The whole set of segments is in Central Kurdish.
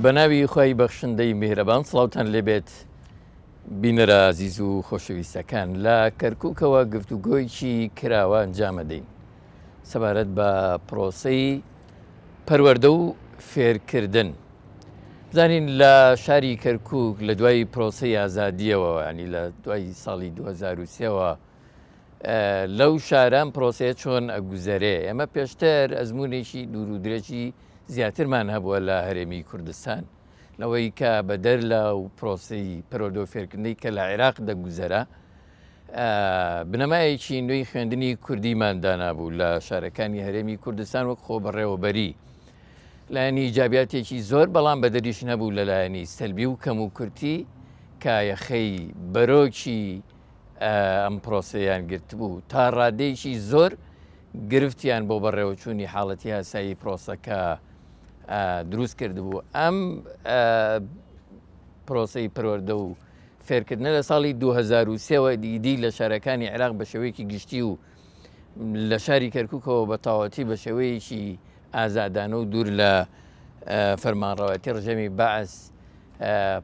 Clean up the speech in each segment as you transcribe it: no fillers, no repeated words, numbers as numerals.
بەناوی خۆی بەخشندەی میهرەبان سڵاوتان لێبێت بینەرە عزیز و خۆشەویستەکان لە کەرکووکەوە گفتوگۆیکی کراوە ئەنجامەدەین سەبارەت بە پرۆسەی پەروەردە و فێرکردن. بزانین لە شاری کەرکووک لە دوای پرۆسەی ئازادیەوە ینی لە دوای ساڵی 2023ەوە لەو شاران پرۆسەیە چۆن ئەگوزەرێ. ئەمە پێشتر ئەزمونێکی دوور و درێژی زیاترمان هەبووە لە هەرێمی کوردستان لەوەی کە بەدەر لە و پرۆسی پەروەردە و فێرکردنی کە لە عێراق دەگوزەرە بنەمایەکی نوێی خوێندنی کوردیماندانا بوو لە شارەکانی هەرێمی کوردستان وەک خۆ بەڕێوەبەری لایەنی ئیجابیاتێکی زۆر بەڵام بەدەریش نەبوو لەلایەنی سەلبی و کەم و کورتی کە یەخەی بەرۆکی ئەم پرۆسەیان گرت بوو تا ڕادەیەکی زۆر گرفتیان بۆ بەڕێوەچوونی حاڵەتی یاسایی پرۆسەکە دروست کردبوو. ئەم پرۆسەی پەروەردە و فێرکردنە لە ساڵی 2023ەوە دیدی لە شارەکانی عێراق بە شێوەیەکی گشتی و لە شاری کەرکووکەوە بە تاواتی بە شێوەیەکی ئازادانە و دوور لە فەرمانڕەوەتی ڕژەمی بەعس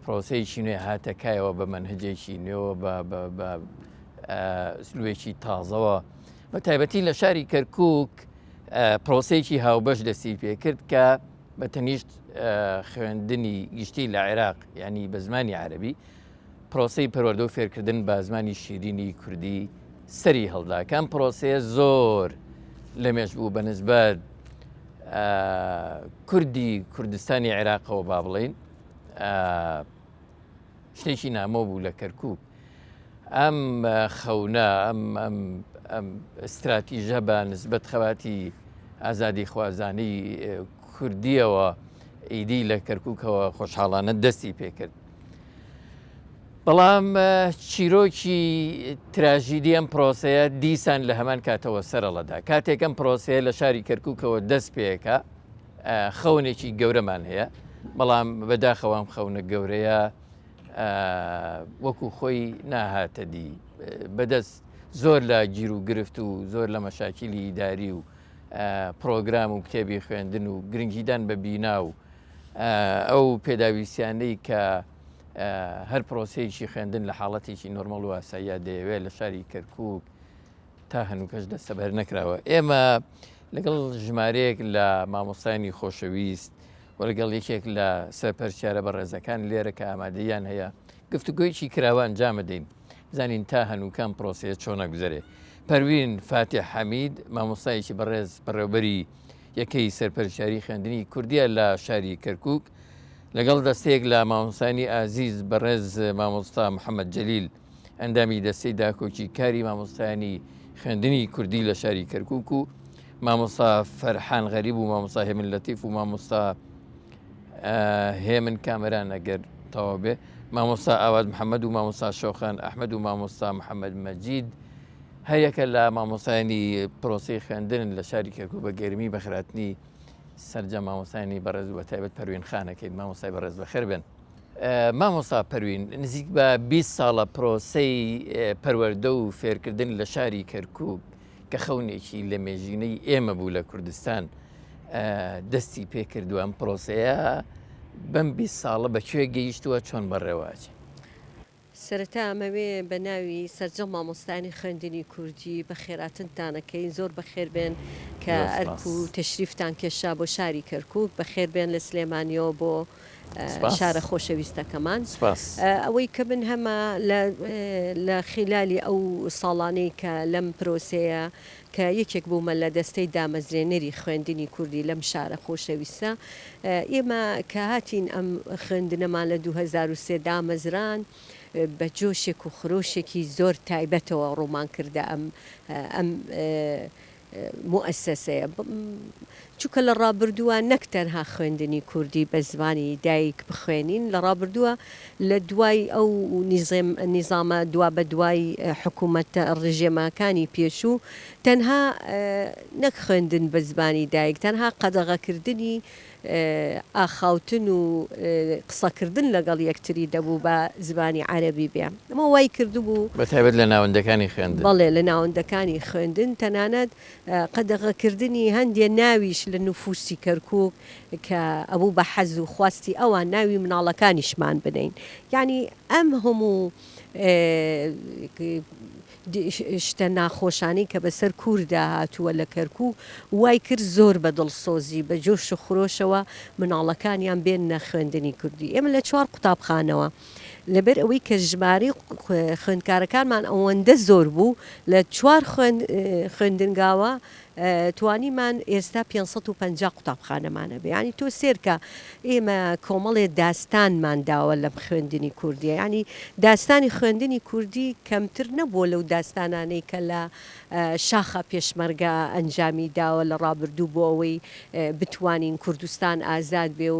پرۆسەیەکی نوێ هاتەکایەوە بە مەنهجێکی نوێەوە بە سلوێکی تازەوە بە تایبەتی لە شاری کەرکووک پرۆسەیەکی هاوبەش دەستی پێکرد کە بە تەنیشت خوێندنی گشتی لە عێراق ینی بە زمانی عەرەبی پرۆسەی پەروەردە و فێرکردن بە زمانی شیرینی کوردی سەری هەڵداکەم پرۆسەیە زۆر لەمێش بوو بە نسبەت کوردی کوردستانی عێراقەوە با بڵێین شتێکی نامۆ بوو لە کەرکووک. ئەم خەونە ئەم استراتیژە بە نسبەت خەواتی ئازادی خوازانی کوردیەوە ئیدی لە کەرکووکەوە خۆشحاڵانە دەستی پێکرد. بەڵام چیرۆکی تراژیدی ئەم پرۆسەیە دیسان لە هەمان کاتەوە سەرەڵەدا. کاتێک ئەم پرۆسەیە لە شاری کەرکووکەوە دەست پێەکە خەونێکی گەورەمان هەیە بەڵام بەداخەوە ئەم خەونە گەورەیە وەکو خۆی ناهاتە دی بەدەست زۆر لە گیر و گرفت و زۆر لە مەشاکیلی ئیداری و پرۆگرام و کتێبی خوێندن و گرنگیدان بە بینا و ئەو پێداویستیانەی کە هەر پرۆسەیەکی خوێندن لە حاڵەتێکی نۆرمەڵ و ئاساییە دەیەوێت لە شاری کەرکووک تا هەنووکەش دەستەبەر نەکراوە. ئێمە لەگەڵ ژمارەیەک لە مامۆستایانی خۆشەویست و لەگەڵ یەکێک لە سەرپەرچیارە بەڕێزەکان لێرە کە ئامادەیان هەیە گفتوگۆیەکی کراوە ئەنجام بدەین بزانین تا هەنووکان پرۆسەیە چۆن ئەگوزەرێ. پەروین فاتح حەمید مامۆستایەکی بەڕێز بەڕێوەبەری یەکەی سەرپەرچیاری خوێندنی کوردیە لە شاری کەرکووک لەگەڵ دەستەیەک لە مامۆستانی ئازیز بەڕێز مامۆستا محەممەد جەلیل ئەندامی دەستەی داکۆکی کاری مامۆستایانی خوێندنی کوردی لە شاری کەرکووک و مامۆستا فەرحان غەریب و مامۆستا هێمن لەتیف و مامۆستا هێمن کامەران ئەگەر تەواو بێ مامۆستا ئاواد محەممەد و مامۆستا شۆخان ئەحمەد و مامۆستا محەممەد مەجید هەیەکە لە مامۆسایانی پرۆسی خوێندن لە شاری کەرکووک بە گەرمی بەخراتنی سەرجە مامۆسایانی بەڕێز و بەتایبەت پەروین خانەکەین مامۆسای بەڕێز بەخێر بن. مامۆستا پەروین نزیک بە 20 ساڵە پرۆسەی پەروەردە و فێرکردن لە شاری کەرکووک کە خەونێکی لە مێژینەی ئێمە بوو لە کوردستان دەستی پێکردووە ئەم پرۆسەیە بەم 20 ساڵە بەکوێ گەیشتووە چۆن بەڕێواچێ؟ سەرەتا ئەمەوێ بە ناوی سەرجەم مامۆستانی خوێندنی کوردی بە خێراتنتانەکەین زۆر بەخێر بێن کە ئەرک و تەشریفتان کێشا بۆ شاری کەرکووک بەخێر بێن لە سلێمانیەوە بۆ شارە خۆشەویستەکەمان ئەوەی کە بن هەمە لە خلالی ئەو ساڵانەی کە لەم پرۆسەیە کە یەکێک بوومە لە دەستەی دامەزرێنەری خوێندنی کوردی لەم شارە خۆشەویستە ئێمە کە هاتین ئەم خوێندنەمان لە 2023 دامەزران بە جۆشێک و خرۆشێکی زۆر تایبەتەوە ڕوومان کردە ئەم مؤسسەیە چونکە لە ڕابردووە نەک تەنها خوێندنی کوردی بە زمانی دایک بخوێنین لە ڕابردووە لە دوای ئەو نیزامە دوا بە دوای حکوومەتە ڕژێمەکانی پێشوو تەنها نەک خوێندن بە زمانی دایک تەنها قەدەغەکردنی ئاخاوتن و قسەکردن لەگەڵ یەکتری دەبوو بە زمانی عەرەبی بێ ئەمە وای کردبوو بەتایبەت لە ناوەندەکانی خوێندن بەڵێ لە ناوەندەکانی خوێندن تەنانەت قەدەغەکردنی هەندێک ناویش لە نوفوسی کەرکووک کە ئەوە بە حەز و خواستی ئەوان ناوی مناڵەکانیشمان بنین یعنی ئەم هەموو شتە ناخۆشانی کە بەسەر کووردا هاتووە لە کەرکووک وای کرد زۆر بە دڵسۆزی بە جۆش و خرۆشەوە مناڵەکانیان بێنە خوێندنی کوردی ئێمە لە 4 قوتابخانەوە لەبەر ئەوەی کە ژماری خوێندکارەکانمان ئەوەندە زۆر بوو لە 4 خوێندنگاوە توانیمان ئێستا 550 قوتابخانەمانە بێ ینی تۆ سێرکە ئێمە کۆمەڵێ داستانمان داوە لە خوێندنی کوردیە ینی داستانی خوێندنی کوردی کەمتر نەبووە لەو داستانانەی کە لە شاخە پێشمەرگە ئەنجامی داوە لە ڕابردوو بۆ ئەوەی بتوانین کوردستان ئازاد بێ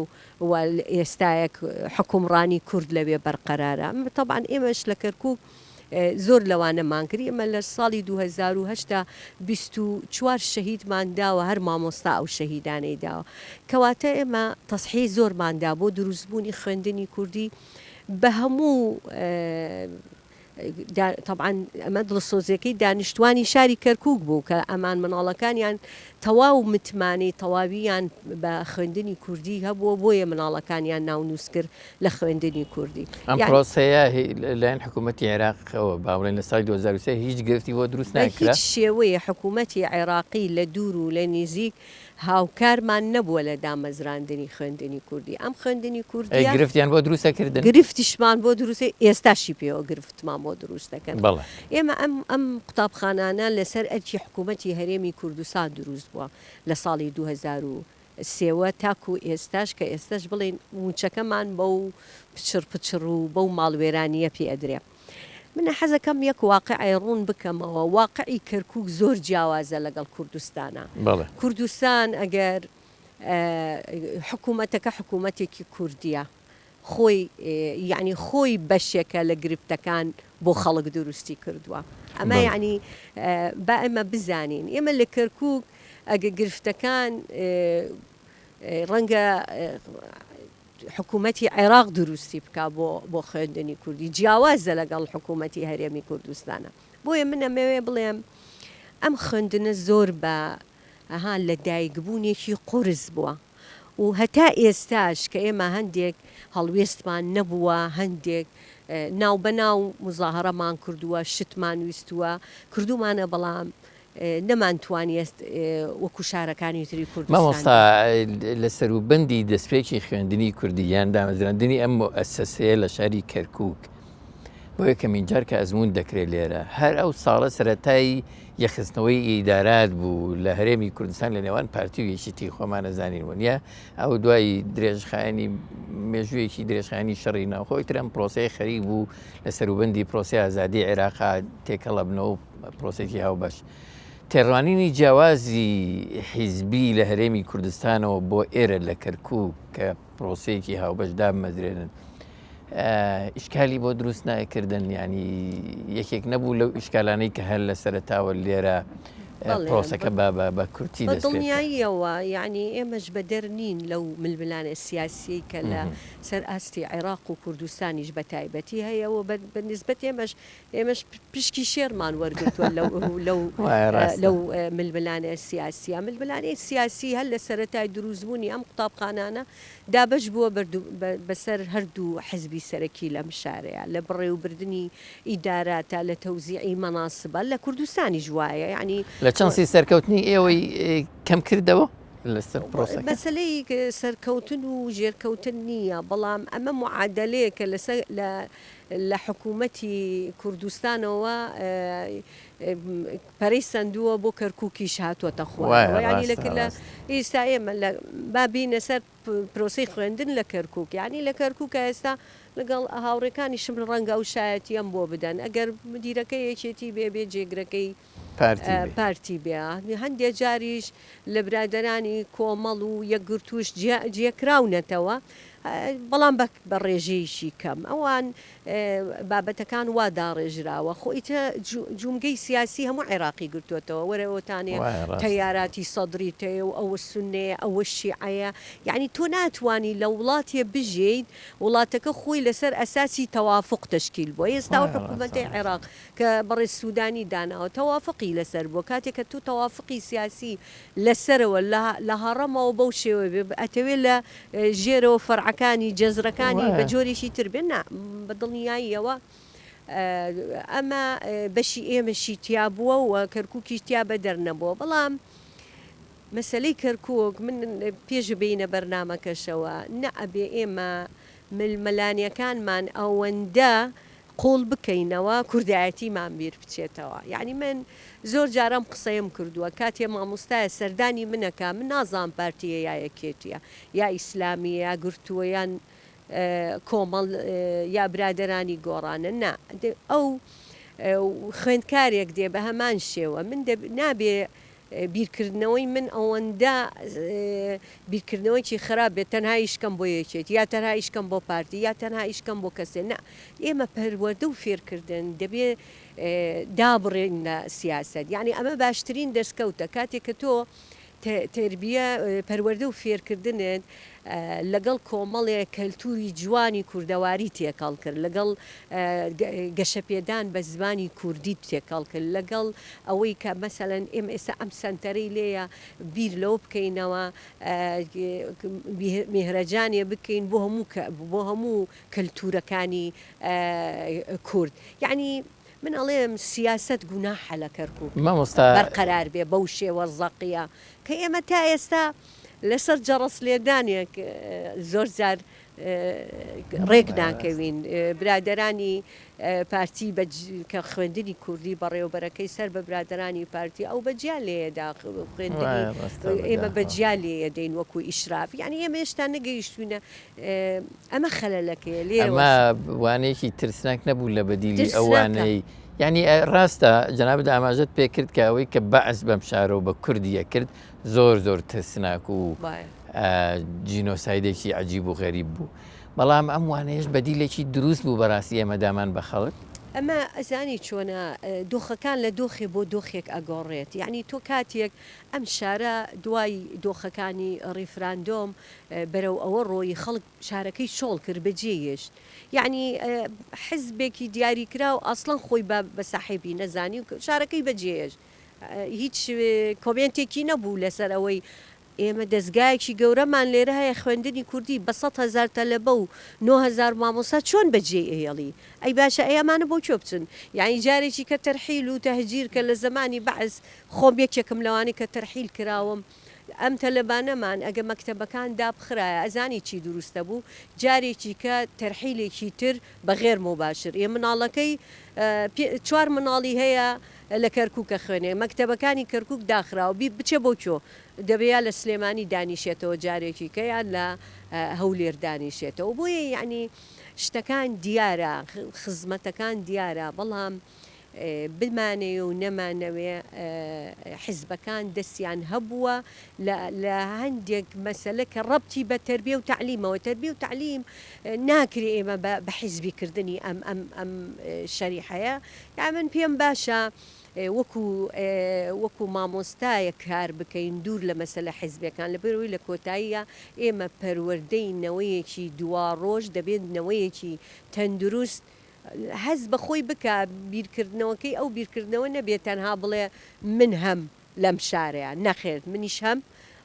و ئێستایەک حکومڕانی کورد لەوێ بەرقەرارە طبعاً ئێمەش لە کەرکووک زۆر لەوانەمان کردی ئەمە لە ساڵی 2010 24 شەهیدمان داوە هەر مامۆستا ئەو شەهیدانەی داوە کەواتە ئێمە تەسحی زۆرماندا بۆ دروستبوونی خوێندنی کوردی بە هەموو طبعاً ئەمە دڵسۆزیەکەی دانیشتوانی شاری کەرکووک بوو کە ئەمان مناڵەکانیان تەواو متمانەی تەواویان بە خوێندنی کوردی هەبووە بۆیە مناڵەکانیان ناونووس کرد لە خوێندنی کوردی ئەم پرۆسەیە لایەن حکوومەتی عێراقەوە باڵێن لە ساڵی 2023 هیچ گرفتی بۆ دروست ناکرا هیچ شێوەیە حکوومەتی عێراقی لە دوور و لە نزیک هاوکارمان نەبووە لە دامەزراندنی خوێندنی کوردی ئەم خوێندنی کوردی گرفتیان بۆ دروستەکردن گرفتیشمان بۆ دروستی ئێستاشی پێوە گرفتمان بۆ دروستەکەن ئێمە ئەم قوتابخانانە لەسەر ئەرکی حکوومەتی هەرێمی کوردستان دروست بووە لە ساڵی 2023 تاکو ئێستاش کە ئێستش بڵێن موچەکەمان بەو پچڕ و بەو ماڵوێرانیە پێ ئەدرێ منە حەزەکەم یەک واقعی ڕوون بکەمەوە واقعی کەرکووک زۆر جیاوازە لەگەڵ کوردستانە کوردستان ئەگەر حکوومەتەکە حکوومەتێکی کوردیە خۆی یعنی خۆی بەشێکە لە گرفتەکان بۆ خەڵک دروستی کردووە ئەمە یعنی با ئێمە بزانین ئێمە لە کەرکووک ئەگە گرفتەکان ڕەنگە حکوومەتی عێراق دروستی بکە بۆ خوێندنی کوردی جیاوازە لەگەڵ حکوومەتی هەرێمی کوردستانە بۆیە منە مەوێ بڵێم ئەم خوێندنە زۆر بە لە دایکبوونێکی قورس بووە و هەتا ئێستاش کە ئێمە هەندێک هەڵوێستمان نەبووە هەندێک ناوبەناو مزاهرەمان کردووە شتمان ویستووە کردومانە بەڵام نەمانتوانێت وەکو شارەکانی تری کوردستان مامۆستا لە سەروبەندی دەستپێکی خوێندنی کوردی یان دامەزراندنی ئەم مؤسسەیە لە شاری کەرکووک بۆ یەکەمین جار کە ئەزمون دەکرێت لێرە هەر ئەو ساڵە سەرەتایی یەخستنەوەی ئیدارات بوو لە هەرێمی کوردستان لە نێوان پارتی و یەکێتی خۆمانە زانین وە ئەو دوای درێژخایانی مێژوویەکی درێژخایانی شەڕی ناوخۆی ترم پرۆسەی خەریک بوو لە سەروبەندی پرۆسی ئازادی عێراقا تێکەڵە بنەوە پرۆسێکی هاوبەش تێڕوانینی جیاوازی حیزبی لە هەرێمی کوردستانەوە بۆ ئێرە لە کەرکووک کە پرۆسەیەکی هاوبەش دامەزرێنن ئیشکالی بۆ دروست ناکردن ینی یەکێک نەبوو لەو ئیشکالانەی کە هەر لە سەرتاوە لێرە پرۆسەکە بە کورتی دڵنیاییەوە یعنی ئێمەش بە دەرنین لەو ململانە سیاسی کە لە سەر ئاستی عێراق و کوردستانیش بە تایبەتی هەیەەوە بە نسبەت ئێمەش پشکی شێرمان وەرگرتووە لەو ململانە سیاسیە ململانەی سیاسی هەر لە سەرەتای دروستبوونی ئەم قوتابخانانە دابش بووە بەسەر هەردوو حزبی سەرەکی لەم شارەیە لە بڕێوەبردننی ئیداراتە لە تەوزیعی مەناسبە لە کوردستانی ژوایە یعنی لە چەندی سەرکەوتنی ئێوەی کەم کردەوە لەسەر پرۆسەکە مەسەلەی سەرکەوتن و ژێرکەوتن نییە بەڵام ئەمە معادلەیەکە لە حکوومەتی کوردستانەوە پەرەی سندووە بۆ کەرکووکیش هاتووەتە خۆیانەوە ینی لە ئێستا ئێمە بابینە سەر پرۆسی خوێندن لە کەرکووک ینی لە کەرکووکە ئێستا لەگەڵ هاوڕێکانیشم ڕەنگە و شایەتی ئەم بۆ بدەن ئەگەر مدیرەکەی یەکێتی بێ جێگرەکەی پارتی بێ هەندێک جاریش لە برادرانی کۆمەڵ و یەکگرتوش جێکراونەتەوە بەڵام بە ڕێژەیەشی کەم ئەوان بابەتەکان وا داڕێژراوە خۆیتە جومگەی سیاسی هەموو عێراقی گرتوێتەوە وەرەوەتانێ تەیاراتی سەدری تەیە و ئەوە سونەیە ئەوە شیعەیە یعنی تۆ ناتوانی لە وڵاتێ بژیت وڵاتەکە خۆی لەسەر ئەساسی تەوافق تەشکیل بۆ ئێستا حکوومەتی عێراق کە بەڕێ سوودانی داناوە تەوافقی لەسەر بۆ کاتێک کە تو تەوافقی سیاسی لەسەرەوە لە هەڕەمەوە بەو شێوە ئەتەوێت لە ژێرەوە فەرعەکانی جەزرەکانی بە جۆرێکی تر بێن بەدڵنیاییەوە ئەمە بەشی ئێمەشی تیا بووە و کەرکووکی تیا بە دەرنەبووە بەڵام مەسلەی کەرکووک من پێش بینە بەرنامەکەشەوە نەئەبێ ئێمە ملمەلانیەکانمان ئەوەندە قۆڵ بکەینەوە کوردایەتیمان بیر بچێتەوە یعنی من زۆر جارم قسەیم کردووە کاتێ مامۆستایە سەردانی منەکە من نازان پارتیە یا یەکێتیە یا ئیسلامیە یا گرتووە یان کۆمەڵ یا برادەرانی گۆڕانە نا ئەو خوێندکارێک دێ بە هەمان شێوە من نابێ بیرکردنەوەی من ئەوەندە بیرکردنەوەیکی خراپ بێت تەنها ئیشکەم بۆ یەکێت یا تەنها ئیشکەم بۆ پارتی یا تەنها ئیشکەم بۆ کەسێ نا ئێمە پەروەردە و فێرکردن دەبێ دابڕێن لە سیاست یعنی ئەمە باشترین دەستکەوتە کاتێک کە تۆ تربیە پەروەردە و فێرکردنت لەگەڵ کۆمەڵێک کەلتوری جوانی کوردەواری تێکەڵ کرد لەگەڵ گەشەپێدان بە زمانی کوردی تێکەڵ کرد لەگەڵ ئەوەی کە مەسەلەن ئێمە ئێستا ئەم سنتەرەی لێیە بیر لەو بکەینەوە میهرەجانێ بکەین بۆ هەموو کەلتورەکانی کورد یعنی من ئەڵێم سیاست گوناحە لە کەرکووک بەرقەرار بێ بەو شێوە زەقیە کە ئێمە تا ئێستا لەسەر جەڕەس لێدانێک زۆر جار ڕێک ناکەوین برادەرانی پارتی کە خوێندنی کوردی بەڕێوەبەرەکەی سەر بە برادەرانی پارتی ئەو بەجیا لێدا خوێندنی ئێمە بەجیا لێ دەین وەکو ئیشراف یعنی ئێمە هێشتا نەگەیشتوینە ئەمە خەلەلەکەیە لێ ئەمە وانەیەکی ترسناک نەبوو لە بەدیلی ئەوانەی یعنی ڕاستە جەنابەت ئاماژەت پێ کرد کە ئەوەی کە بەعس بەم شارەوە بە کوردیە کرد زۆر ترسناک و جینۆسایدێکی عەجیب و غەریب بوو بەڵام ئەم وانەیەش بەدیلێکی دروست بوو بەڕاستی ئێمە دامان بە خەڵک ئەمە ئەزانی چۆنە دۆخەکان لە دۆخێ بۆ دۆخێک ئەگۆڕێت یعنی تۆ کاتێک ئەم شارە دوای دۆخەکانی ڕیفراندۆم بەرەو ئەوە ڕۆی خەڵک شارەکەی شۆڵ کرد بەجێهێشت یعنی حزبێکی دیاریکرا و ئەسڵەن خۆی بە ساحێبی نەزانی و شارەکەی بەجێهێشت هیچ کۆمنتێکی نەبوو لەسەر ئەوەی ئێمە دەستگایەکی گەورەمان لێرە هەیە خوێندنی کوردی بە 100,000 تەلەبە و 9,000 مامۆستا چۆن بەجێ ئێڵی ئەی باشە ئەیەمانە بۆ چۆ بچن یعنی جارێکی کە تەرحیل و تەهجیر کە لە زمانی بەعس خۆم یەکێکم لەوانی کە تەرحیل کراوم ئەم تەلەبانەمان ئەگە مەکتەبەکان دابخرایە ئەزانی چی دروستە بوو جارێکی کە تەرحیلێکی تر بە غێر مۆباشر ئێ مناڵەکەی 4 مناڵی هەیە لە کەرکووکە خوێنێ مەکتەبەکانی کەرکووک داخراوە بچێ بۆ چۆ دەبێت لە سلێمانی دانیشێتەوە جارێکی کە یان لە هەولێر دانیشێتەوە بۆیە یعنی شتەکان دیارە خزمەتەکان دیارە بەڵام بمانەوێ و نەمانەوێ حیزبەکان دەستیان هەبووە لە هەندێک مەسەلە کە ڕەبتی بە تەربیە و تعلیمەوە تەربیە و تعلیم ناکرێ ئێمە بە حیزبیکردنی ئەم شەریحەیە یا من پێم باشە وەکو مامۆستایە کار بکەین دوور لە مەسەلە حیزبەکان لە بەرەوەی لە کۆتاییە ئێمە پەروەردەی نەوەیەکی دوا ڕۆژ دەبێت نەوەیەکی تەندروست هەز بەخۆی بکە بیرکردنەوەکەی ئەو بیرکردنەوە نەبێت تەنها بڵێ من هەم لەم شارەیە نەخێت منیش هەم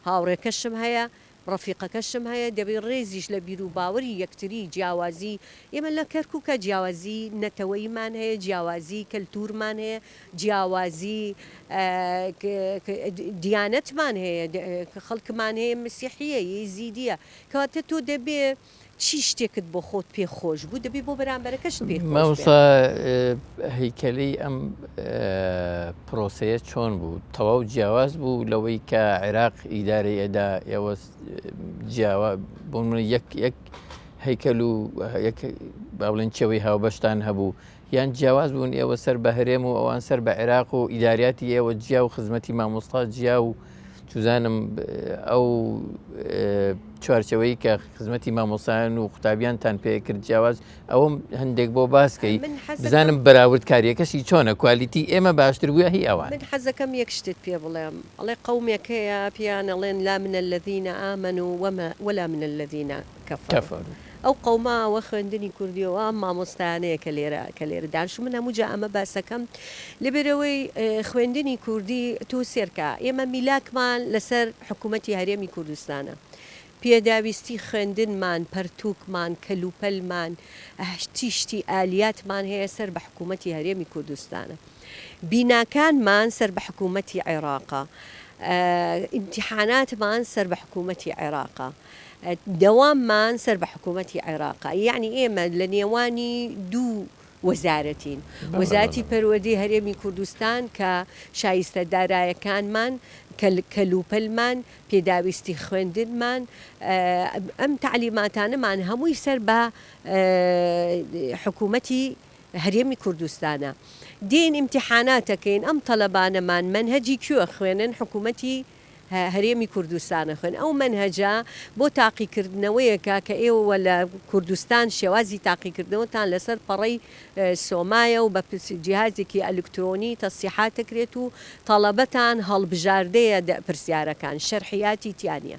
هاوڕێکەشم هەیە ڕەفیقەکەشم هەیە دەبێت ڕێزیش لە بیر و باوەری یەکتری جیاوازی ئێمە لە کەرکووکە جیاوازی نەتەوەیمان هەیە جیاوازی کەلتورمان هەیە جیاوازی دیانەتمان هەیە خەڵکمان هەیە مسیحیە یزیدیە کەواتە تۆ دەبێت چی شتێکت بۆ خۆت پێخۆش بوو دەبێت بۆ بەرامبەرەکەشت پێ مەوسا هەیکەلەی ئەم پرۆسەیە چۆن بوو تەواو جیاواز بوو لەوەی کە عێراق ئیدارەی ئەدا ئێوە جیاوا بۆ یەک هەیکەل و با بڵێن چێوەی هاوبەشتان هەبوو یان جیاواز بوون ئێوە سەر بە هەرێم و ئەوان سەر بە عێراق و ئیداریاتی ئێوە جیا و خزمەتی مامۆستا جیا و توزانم ئەو چوارچەوەی کە خزمەتی مامۆسایان و قوتابیانتان پێ کرد جیاواز ئەوم هەندێک بۆ باسکەی بزانم بەراوردکاریەکەشی چۆنە کوالیتی ئێمە باشتر بووە هی ئەوان من حەزەکەم یەک شتت پێ بڵێم ئەڵێ قەومێک هەیە پیان ئەڵێن لا من الذين آمنوا ولا من الذين كفروا ئەو قەوماوە خوێندنی کوردیەوە مامۆستایانەیە کە لێرە دانیشتوو من هەموو جا ئەمە باسەکەم لەبێرەوەی خوێندنی کوردی تۆ سێرکە ئێمە میلاکمان لەسەر حکوومەتی هەرێمی کوردستانە پێداویستی خوێندنمان پەرتووکمان کەلوپەلمان تیشتی ئالیاتمان هەیە سەر بە حکوومەتی هەرێمی کوردستانە بیناکانمان سەر بە حکوومەتی عێراقا ئیمتیحاناتمان سەر بە حکوومەتی عێراقا دەواممان سەر بە حکوومەتی عێراقا یعنی ئێمە لە نێوانی دوو وەزارەتین وەزارەتی پەروەردەی هەرێمی کوردستان کە شایستە دارایەکانمان کەلوپەلمان پێداویستی خوێندنمان ئەم تعلیماتانەمان هەمووی سەر بە حکوومەتی هەرێمی کوردستانە دین ئیمتیحاناتەکەین ئەم تەلەبانەمان منهەجی کوێ خوێنن حکوومەتی هەرێمی کوردستانە خوێن ئەو منهەجە بۆ تاقیکردنەوەیەکە کە ئێوە لە کوردستان شێوازی تاقیکردنەوەتان لەسەر پەڕەی سۆمایە و بە جیهازێکی ئەلکترۆنی تەسیحاتەکرێت و تەڵەبەتان هەڵبژاردەیە پرسیارەکان شەرحیاتی تیانە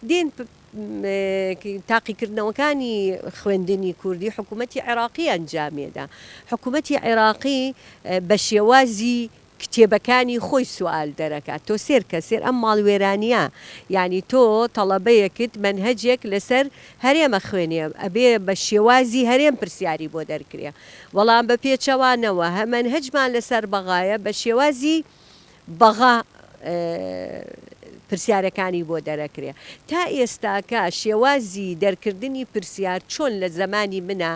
دین تاقیکردنەوەکانی خوێندنی کوردی حکوومەتی عێراقی ئەنجامێدا حکوومەتی عێراقی بە شێوازی کتێبەکانی خۆی سوال دەرەکات تۆ سێر ئەم ماڵوێرانیە یعنی تۆ تەڵەبەیەکت منهەجێک لەسەر هەرێمە خوێنێ ئەبێ بە شێوازی هەرێم پرسیاری بۆ دەرکرێ وەڵام بە پێچەوانەوە منهەجمان لەسەر بەغایە بە شێوازی بەغا پرسیارەکانی بۆ دەرەکرێ تا ئێستاکە شێوازی دەرکردنی پرسیار چۆن لە زمانی منە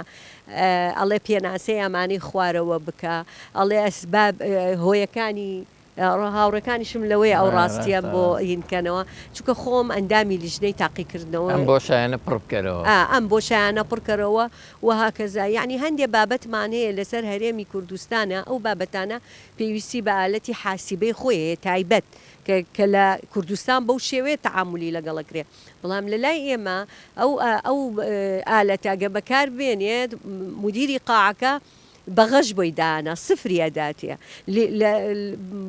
ئەڵێ پێناسەی ئەمانەی خوارەوە بکە ئەڵێ ئەسباب هۆیەکانی هاوڕەکانیشم لەوەی ئەو ڕاستیە بۆ هینکەنەوە چونکە خۆم ئەندامی لیژنەی تاقیکردنەوە ئەم بۆشایانە پڕبکەرەوە ئەم بۆشایانە پڕکەرەوە وهاکەزا یعنی هەندێک بابەتمان هەیە لەسەر هەرێمی کوردستانە ئەو بابەتانە پێویستی بە ئالەتی حاسیبەی خۆی هەیە تایبەت کە لە کوردستان بەو شێوەیە تەعاملی لەگەڵەکرێ بەڵام لە لای ئێمە ئەو ئالەتاگە بەکار بێنێت مدیری قاعەکە بەغەش بۆی دانا سفری ئەداتێ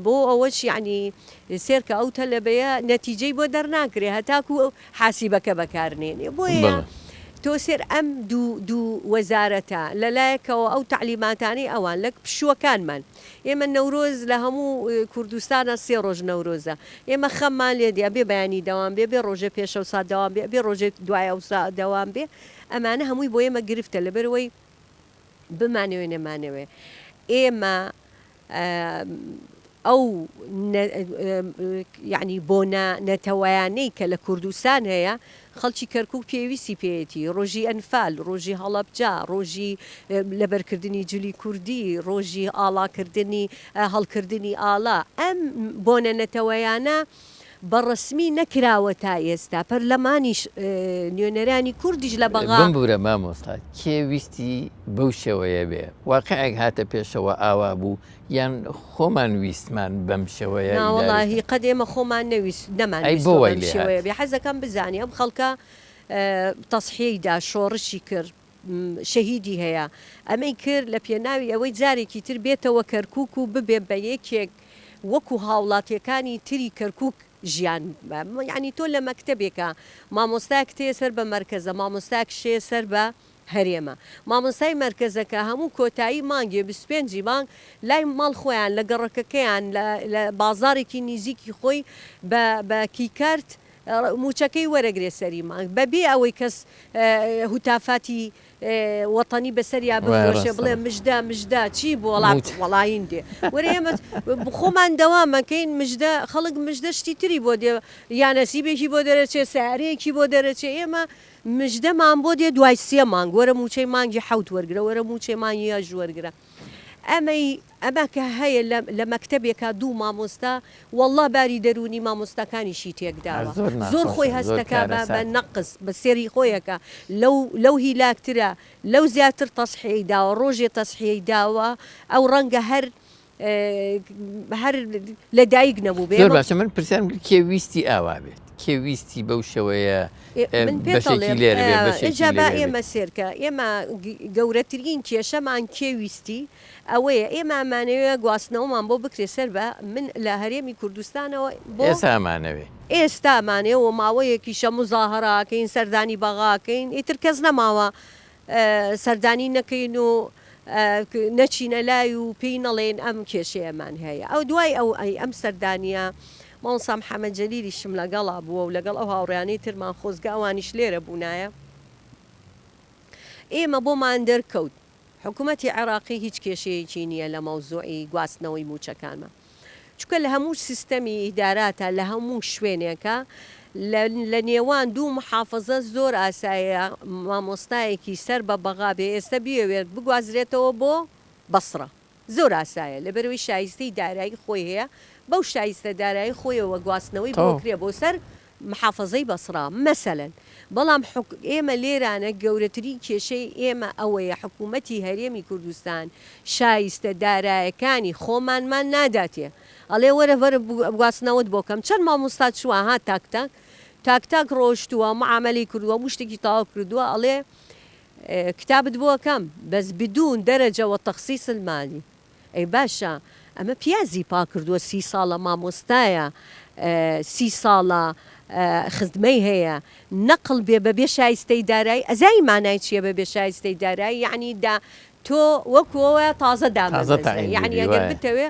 بۆ ئەوەش یعنی سێرکە ئەو تەلەبەیە نەتیجەی بۆ دەرناکرێ هەتاکو حاسیبەکە بەکارنێنێ بۆیە تۆ سێر ئەم دوو وەزارەتە لەلایەکەوە ئەو تعلیماتانی ئەوان لە پشووەکانمان ئێمە نەورۆز لە هەموو کوردستانە 3 ڕۆژ نەورۆزە ئێمە خەممان لێدیا بێ بەیانی دەوام بێ ڕۆژە پێشە سا دەوام بێ ڕۆژێک دوایە وسا دەوام بێ ئەمانە هەمووی بۆ ئێمە گرفتە لەبەرەوەی بمانەوێ نەمانەوێ ئێمە ئەو یعنی بۆ نەتەوایانەی کە لە کوردستان هەیە خەڵکی کەرکووک پێویستی پێێتی ڕۆژی ئەنفال ڕۆژی هەڵەبجا ڕۆژی لەبەرکردنی جولی کوردی ڕۆژی ئاڵاکردنی هەڵکردنی ئاڵا ئەم بۆنە نەتەوەیانە بەڕسمی نەکراوە تا ئێستا پەرلەمانیش نوێنەرانی کوردیش لە بەغا بورە مامۆستا کێویستی بەو شێوەیە بێ واقعێک هاتە پێشەوە ئاوا بوو یان خۆمان ویستمان بەم شێوەیە ناوەڵاهی قەت ئێمە خۆمان نەویست نەمان شێوەیە بێ حەزەکەم بزانانی ئەم خەڵکە تەسحیەیدا شۆڕشی کرد شەهیدی هەیە ئەمەی کرد لە پێناوی ئەوەی جارێکی تر بێتەوە کەرکووک و ببێ بە یەکێک وەکو هاوڵاتیەکانی تری کەرکووک ژیان یعنی تۆ لە مەکتەبێکە مامۆستاک تێ سەر بە مەرکەزە مامۆستاک شێ سەر بە هەرێمە مامۆستای مەرکەزەکە هەموو کۆتایی مانگێ 25 مانگ لای ماڵ خۆیان لە گەڕەکەکەیان لە بازارێکی نزیکی خۆی بە کیکارت موچەکەی وەرەگرێ سەری مانگ بەبێ ئەوەی کەس هوتافاتی وەتانی بەسەریا بفرۆشێ بڵێ مژدا چی بۆ وەڵاین دێ وەرە ئێمە خۆمان دەوامەکەین مژدە خەڵک مژدە شتی تری بۆ دێ یانەسیبێکی بۆ دەرەچێ سارەیەکی بۆ دەرەچێ ئێمە مژدەمان بۆ دێ دوای 3 مانگ وەرە موچەی مانگی 7 وەرگرە وەرە موچەی مانگی 8 وەرگرە ئەمە کە هەیە لە مەکتەبێکە دوو مامۆستا وەڵڵا باری دەرونی مامۆستاکانیشی تێکداوە زۆر خۆی هەستەکە بە نەقص بە سێری خۆیەکە لەو هیلاکترە لەو زیاتر تەسحیەی داوە ڕۆژێ تەسحیەی داوە ئەو ڕەنگە هەر هەر لە دایک نەبوو بێ زۆر باشە من پرسیارم کێویستی ئاوا بێت کێویستی بەو شەوەیە بەشێکی لێرە ئێجا ئێمە سێرکە ئێمە گەورەترین کێشەمان کێویستی ئەوەیە ئێمە ئەمانەوێ گواستنەوەمان بۆ بکرێ سەر بە من لە هەرێمی کوردستانەوە بۆ ئێسامانەوێ ئێستامانەوە ماوەیەکی شە مزاهڕاکەین سەردانی بەغاکەین ئیتر کەس نەماوە سەردانی نەکەین و نەچینە لای و پێی نەڵێن ئەم کێشەیەمان هەیە ئەو دوای ئەم سەردانیە ماڵسا محەممەد جەلیلیشم لەگەڵا بووە و لەگەڵ ئەو هاوڕیانەی ترمان خۆزگاوانیش لێرە بوونایە ئێمە بۆمان دەرکەوت حکوومەتی عێراقی هیچ کێشەیەکی نییە لە مەوزوعی گواستنەوەی موچەکانمە چکە لە هەموو سیستەمی ئیداراتە لە هەموو شوێنێکە لە نێوان دوو محافظە زۆر ئاسایە مامۆستایەکی سەر بە بەغا بێ ئێستا بیاوێت بگوازرێتەوە بۆ بەسڕە زۆر ئاسایە لەبەرەوەی شایستەی دارایی خۆی هەیە بەو شایستە دارایی خۆیەوە گواستنەوەی بۆکرێ بۆ سەر محافظەی بەسڕا مەسەلەن بەڵام ئێمە لێرانە گەورەترین کێشەی ئێمە ئەوەیە حکوومەتی هەرێمی کوردستان شایستە دارایەکانی خۆمانمان ناداتێ ئەڵێ وەرە گواستنەوەت بۆکەم چەند مامۆستات چووە ها تاک ڕۆشتووە معاملەی کردووە مشتێکی تاوا کردووە ئەڵێ کتابت بۆکەم بەس بدون دەرەجەوە تەخسیس المالی ئەی باشە ئەمە پیازی پا کردووە 30 ساڵە مامۆستایە 30 ساڵە خزمەی هەیە نەقل بێ بەبێ شایستەی دارایی ئەزای مانای چییە بەبێ شایستەی دارایی یعنی تۆ وەکوەوە تازە دامەزە یعنی ئەگەر بتەوێ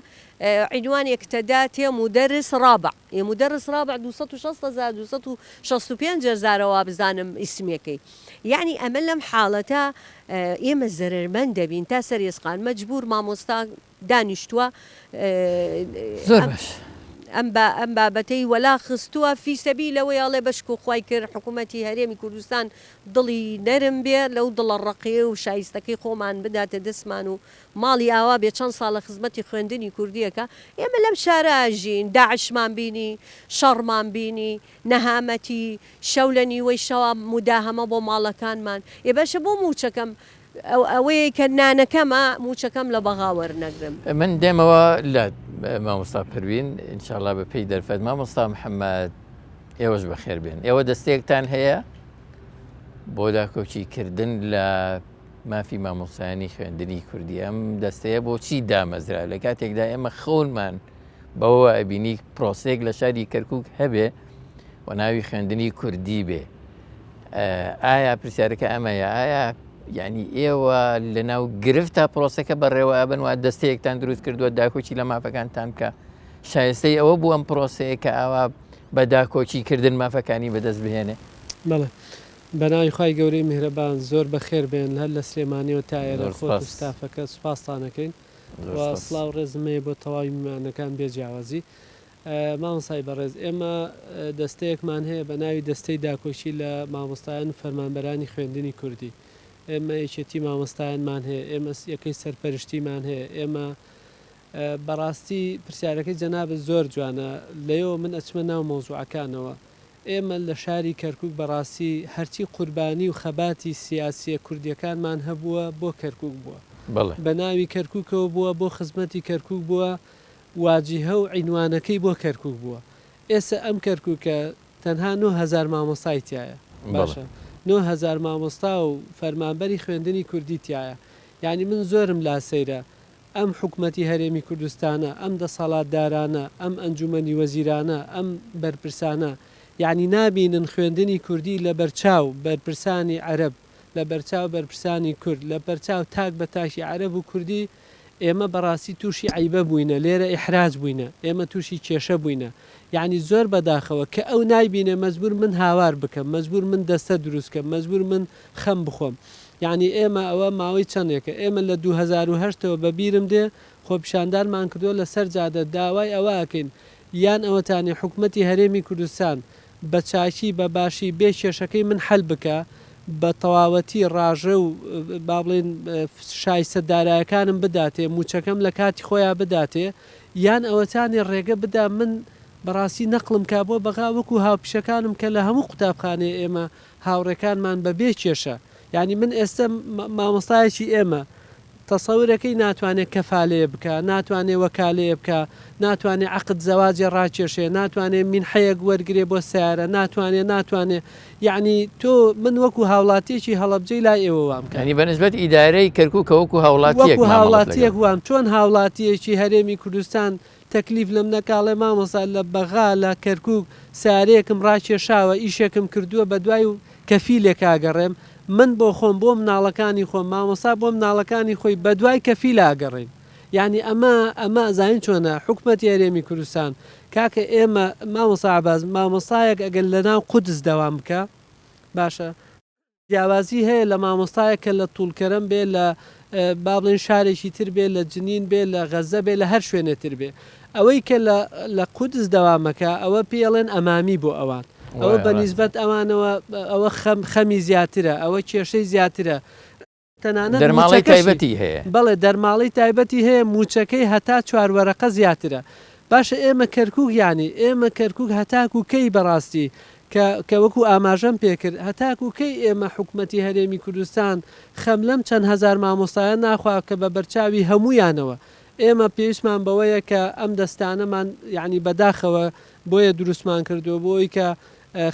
عنوان یەکتەداتێ مدرس رابع مدرس رابع 265,000 بزانم ئیسمەکەی یعنی ئەمە لەم حاڵەتە ئێمە زەرمەند دەبین تا سەرێسقان مەجبور مامۆستا دانیشتووە ئەم بابەتەی وەلا خستووە فیسەبی لەوەی ئەڵێ بەشک و خوای کرد حکوومەتی هەرێمی کوردستان دڵی نەرم بێ لەو دڵە ڕقیە و شایستەکەی خۆمان بداتە دەستمان و ماڵی ئاوا بێ چەند ساڵە خزمەتی خوێندنی کوردیەکە ئێمە لەم شاراژین داعشمان بینی شەڕمان بینی نەهامەتی شەو لە نیوەی شەوە مداهەمە بۆ ماڵەکانمان ێ بەشە بۆ موچەکەم ئەوەیە کە نانەکەمە موچەکەم لە بەغاوەرنەگرم من دێمەوە لە مامۆستا پروین ئینشاءڵڵا بە پێی دەرفەت مامۆستا محەممەد ئێوەش بەخێر بێن ئێوە دەستێکتان هەیە بۆ داکۆچیکردن لە مافی مامۆستایانی خوێندنی کوردی ئەم دەستەیە بۆچی دامەزرا لە کاتێکدا ئێمە خەونمان بەوە ئەبینی پرۆسێک لە شاری کەرکووک هەبێ و ناوی خوێندنی کوردی بێ ئایا پرسیارەکە ئەمەیە ئایا یعنی ئێوە لە ناو گرفتە پرۆسەکە بەڕێوە ئەبن وە دەستەیەکتان دروست کردووە داکۆچی لە مافەکانتان بکە شایستەی ئەوە بوو ئەم پرۆسەیە کە ئاوا بە داکۆچیکردن مافەکانی بەدەست بهێنێ بەڵێ بەناوی خی گەورەی میهرەبان زۆر بەخێر بێن هەر لە سلێمانیەوە تا ئێرە خۆ ستافەکە سوپاسانەکەین سڵاو ڕێزمەیە بۆ تەواوی میوانەکان بێجیاوازی مامۆستای بەڕێز ئێمە دەستەیەکمان هەیە بە ناوی دەستەی داکۆچی لە مامۆستایان فەرمانبەرانی خوێندنی کوردی ئێمە یەکێتی مامۆستایانمان هەیە ئێمە یەکەی سەرپەرشتیمان هەیە ئێمە بەڕاستی پرسیارەکەی جەنابەت زۆر جوانە لەیەوە من ئەچمە ناو مۆزوعەکانەوە ئێمە لە شاری کەرکووک بەڕاستی هەرچی قوربانی و خەباتی سیاسیە کوردیەکانمان هەبووە بۆ کەرکووک بووە بە ناوی کەرکووکەوە بووە بۆ خزمەتی کەرکووک بووە واجیهە و عینوانەکەی بۆ کەرکووک بووە ئێستا ئەم کەرکووکە تەنها 9,000 مامۆستای تایە باشە 9,000 مامۆستا و فەرمانبەری خوێندنی کوردی تایە یعنی من زۆرم لا سەیرە ئەم حکوومەتی هەرێمی کوردستانە ئەم دەسەڵاتدارانە ئەم ئەنجومەنی وەزیرانە ئەم بەرپرسانە یعنی نابینن خوێندنی کوردی لە بەرچاو بەرپرسانی عەرەب لە بەرچاو بەرپرسانی کورد لە بەرچاو تاک بە تاشی عەرەب و کوردی ئێمە بەڕاستی تووشی عیبە بووینە لێرە ئیحراج بووینە ئێمە تووشی کێشە بووینە یعنی زۆر بەداخەوە کە ئەو نایبینێ مەجبور من هاوار بکەم مەجبور من دەستە دروستکەم مەجبور من خەم بخۆم یعنی ئێمە ئەوە ماوەی چەندێکە ئێمە لە 2008ەوە بەبیرم دێ خۆپیشاندانمان کردووە لەسەر جادە داوای ئەوەکەین یان ئەوەتانی حکوومەتی هەرێمی کوردستان بە چاکی بە باشی بێ کێشەکەی من حەل بکە بە تەواوەتی ڕاژە و با بڵێن شایستە دارایەکانم بداتێ موچەکەم لە کاتی خۆیان بداتێ یان ئەوەتانی ڕێگە بدا من بەڕاستی نەقلم کا بۆ بەغا وەکو هاوپیشەکانم کە لە هەموو قوتابخانێ ئێمە هاوڕێکانمان بە بێ کێشە یعنی من ئێستا مامۆستایەکی ئێمە تەسەورەکەی ناتوانێت کەفالێ بکە، ناتوانێت وەکالێ بکە، ناتوانێت عقد زەواجی ڕاکێشێ، ناتوانێت مینحەیەک وەرگێ بۆ سیارە، ناتوانێت یعنی تۆ من وەکو هاوڵاتیەکی هەڵەبجەی لای ئێوە وام کە ینی بەنسبەت ئیدارەی کەرکووک وەکو هاوڵاتیەک وام چۆن هاوڵاتیەکی هەرێمی کوردستان تەکلیف لەم نەکاڵێ مامۆسا لە بەغا لە کەرکووک سارەیەکم ڕاکێشاوە ئیشێکم کردووە بە دوای و کەفیلێک ئاگەڕێم من بۆ خۆم بۆ مناڵەکانی خۆم مامۆسا بۆ مناڵەکانی خۆی بە دوای کەفیل ئاگەڕین یعنی ئەمە زانین چۆنە حکومەتی هەرێمی کوردستان کاکە ئێمە مامۆسا عەباس مامۆستایەک ئەگەر لەناو قودس دەوام بکە باشە جیاوازی هەیە لە مامۆستایەک کە لە توولکەرم بێ لە با بڵێن شارێکی تر بێ لە جنین بێ لە غەزە بێ لە هەر شوێنێتر بێ ئەوەی کە لە قودس دەوامەکە ئەوە پێڵێن ئەمامی بۆ ئەوان ئەوە بەنیسبەت ئەوانەوە ئەوە خەمی زیاترە ئەوە کێشەی زیاترە تەنانەت دەرماڵی تایبەتی هەیە بەڵێ دەرماڵی تایبەتی هەیە موچەکەی هەتا چواروەرەقە زیاترە باشە ئێمە کەرکووک ینی ئێمە کەرکووک هەتاکو کەی بەڕاستی کە وەکو ئاماژەم پێکرد هەتاکو کەی ئێمە حکومەتی هەرێمی کوردستان خەم لەم چەند هزار مامۆستایە ناخوا کە بە بەرچاوی هەمویانەوە ئێمە پێویستمان بەوەیە کە ئەم دەستانەمان یعنی بەداخەوە بۆیە دروستمان کردووە بۆی کە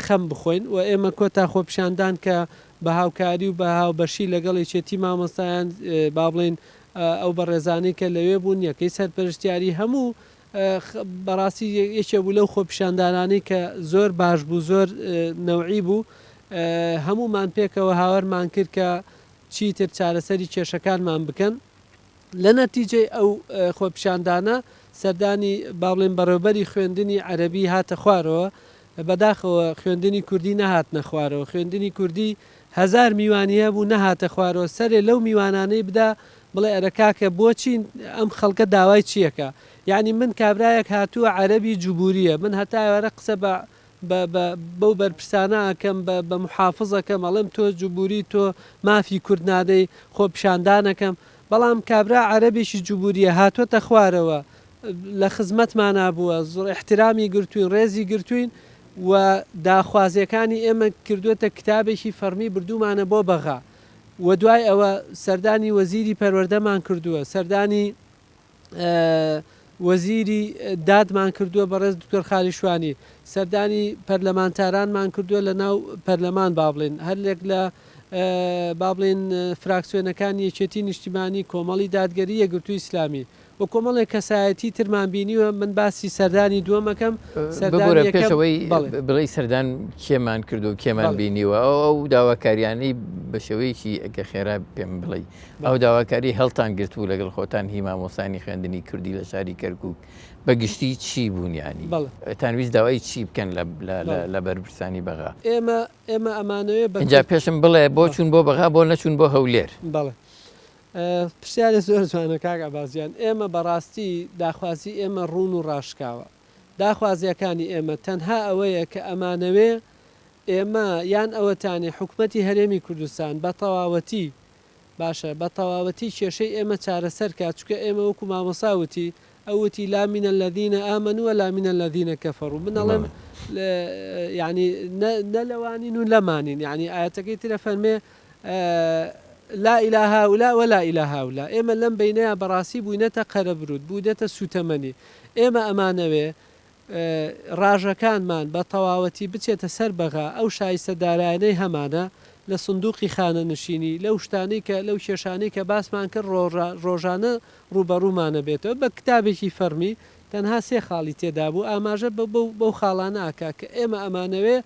خەم بخۆین و ئێمە کۆتا خۆپشاندان کە بە هاوکاری و بە هاوبەشی لەگەڵ یەکێتی مامۆستایان با بڵێن ئەو بەڕێزانەی کە لەوێ بوون یەکەی سەرپەرشتیاری هەموو بەڕاستی یەکێ بوو لەو خۆپشاندانانی کە زۆر باش بوو زۆر نەوعی بوو هەمومان پێکەوە هاوەرمان کرد کە چیتر چارەسەری کێشەکانمان بکەن لە نەتیجەی ئەو خۆپشاندانە سەردانی با بڵێن بەڕێوەبەری خوێندنی عەرەبی هاتە خوارەوە بەداخەوە خوێندنی کوردی نەهاتنە خوارەوە خوێندنی کوردی هزار میوانیە بوو نەهاتە خوارەوە سەرێ لەو میوانانەی بدا بڵێ ئەرەکاکە بۆچین ئەم خەڵکە داوای چیەکە یعنی من کابرایەک هاتووە عەرەبی جوبوریە من هەتاوەرە قسە بەو بەرپرسانە ئەکەم بە محافظەکەم ئەڵێم تۆ جوبوری تۆ مافی کورد نادەی خۆپشاندانەکەم بەڵام کابرا عەرەبێکی جوبوریە هاتوۆتە خوارەوە لە خزمەتمان بووە زۆر احترامی گرتوین ڕێزی گرتوین و داخوازیەکانی ئێمە کردوێتە کتابێکی فەرمی بردومانە بۆ بەغا و دوای ئەوە سەردانی وەزیری پەروەردەمان کردووە سەردانی وەزیری دادمان کردووە بەڕێز دکتۆر خالیشوانی سەردانی پەرلەمانتارانمان کردووە لە ناو پەرلەمان با بڵێن هەرێک لە با بڵێن فراکسیۆنەکانی یەکێتی نیشتیمانی کۆمەڵی دادگەری یەکگرتووی ئیسلامی و کۆمەڵێک کەسایەتی ترمان بینیوە من باسی سەردانی دووەمەکەم پێشەوەی بڵی سەردان کێمان کردو و کێمان بینیوە ئەو داواکاریانی بە شێوەیەکی ئەگە خێرا پێم بڵێ ئەو داواکاری هەڵتان گرتووە لەگەڵ خۆتان هی مامۆستانی خوێندنی کوردی لە شاری کەرکووک بەگشتی چی بوونیانی تانویست داوای چی بکەن لە بەرپرسانی بەغا ئێمە ئەمانەوێ اینجا پێشم بڵێ بۆ چوون بۆ بەغا بۆ نەچوون بۆ هەولێر بەڵێ پرسیارە زۆر جوانە کاک عەباسیان ئێمە بەڕاستی داخوازی ئێمە ڕوون و ڕاشکاوە داخوازیەکانی ئێمە تەنها ئەوەیە کە ئەمانەوێ ئێمە یان ئەوەتانێ حکومەتی هەرێمی کوردستان بە تەواوەتی باشە بە تەواوەتی کێشەی ئێمە چارەسەر کات چکە ئێمە وەکو مامۆساوتی ئەوتی لا من الذين آمنوا ولا من الذين كفروا من أڵێم يعني نەلەوانین و لەمانین يعني ئاەتەکەی ترە فەرمێ لا إلى هؤلاء ولا إلى هؤلاء ئێمە لەم بینەیە بەڕاستی بووینەتە قەرەبرود بوودێتە سوتەمەنی ئێمە ئەمانەوێ ڕاژەکانمان بە تەواوەتی بچێتە سەر بەغا ئەو شایستە دارایانەی هەمانە لە سندوقی خانە نشینی لەو شتانەی کە لەو کێشانەی کە باسمان کرد ڕۆژانە ڕوبەڕوومانە بێتەوە بە کتابێکی فەرمی تەنها سێ خاڵی تێدا بوو ئاماژە بەو خاڵانە ئاکا کە ئێمە ئەمانەوێ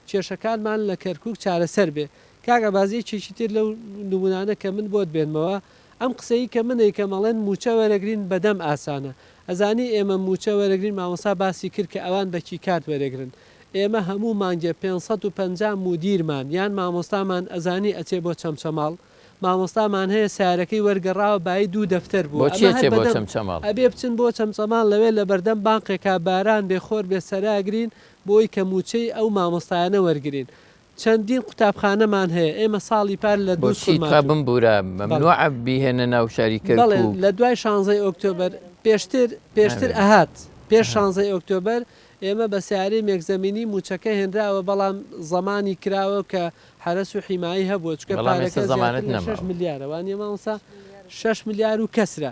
کێشەکانمان لە کەرکووک چارەسەر بێ کاگە بازی چێکی تر لەو نمونانە کە من بۆت بێنمەوە ئەم قسەی کە منەی کە مەڵێن موچە وەرەگرین بەدەم ئاسانە ئەزانی ئێمە موچە وەرەگرین مامۆسا باسی کرد کە ئەوان بەکی کات وەرەگرن ئێمە هەموو مانگە 550 مودیرمان یان مامۆستامان ئەزانی ئەچێ بۆ چەمچەماڵ مامۆستامان هەیە سارەکەی وەرگەڕاوە بای دوو دەفتەر بوو ئەبێ بچن بۆ چەمچەماڵ لەوێ لە بەردەم بانقێکا باران بێخۆر بێ سەراگرین بۆی کە موچەی ئەو مامۆستایانە وەرگرین چەندین قوتابخانەمان هەیە ئێمە ساڵی پار لە دووچیقابم بورە ممنوع بیهێنە ناو شاری کەرکووک لە دوای 16 ئۆکتۆبەر پێشتر ئەهات پێش 16 ئۆکتۆبەر ئێمە بە سیارەی مێکزەمینی موچەکە هێنراوە بەڵام زەمانی کراوە کە حرەس و حیمایی هەبووە چکە پارەکە 6 ملیارە وانە مامۆستا 6 ملیار و کەسرە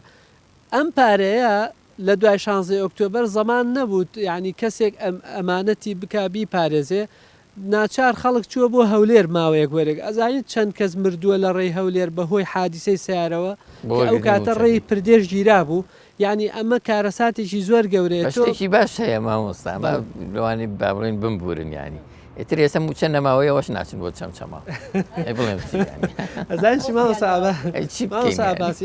ئەم پارەیە لە دوای 16 ئۆکتۆبەر زەمان نەبوو یعنی کەسێک ئەمانەتی بکبی پارێزێ ناچار خەڵک چووە بۆ هەولێر ماوەیەک وەرێک ئەزانیت چەند کەس مردووە لە ڕێی هەولێر بەهۆی حادیسەی سیارەوە ئەو کاتە ڕێی پردێش گیرا بوو یعنی ئەمە کارەساتێکی زۆر گەورەیە تۆکی باش هەیە مامۆستا لەوانی بابڵین بمبورن ینی ئێتر ێستا موچە نەماوەیەوەش ناچن بۆ چەمچەما ئەزانشی مامۆستا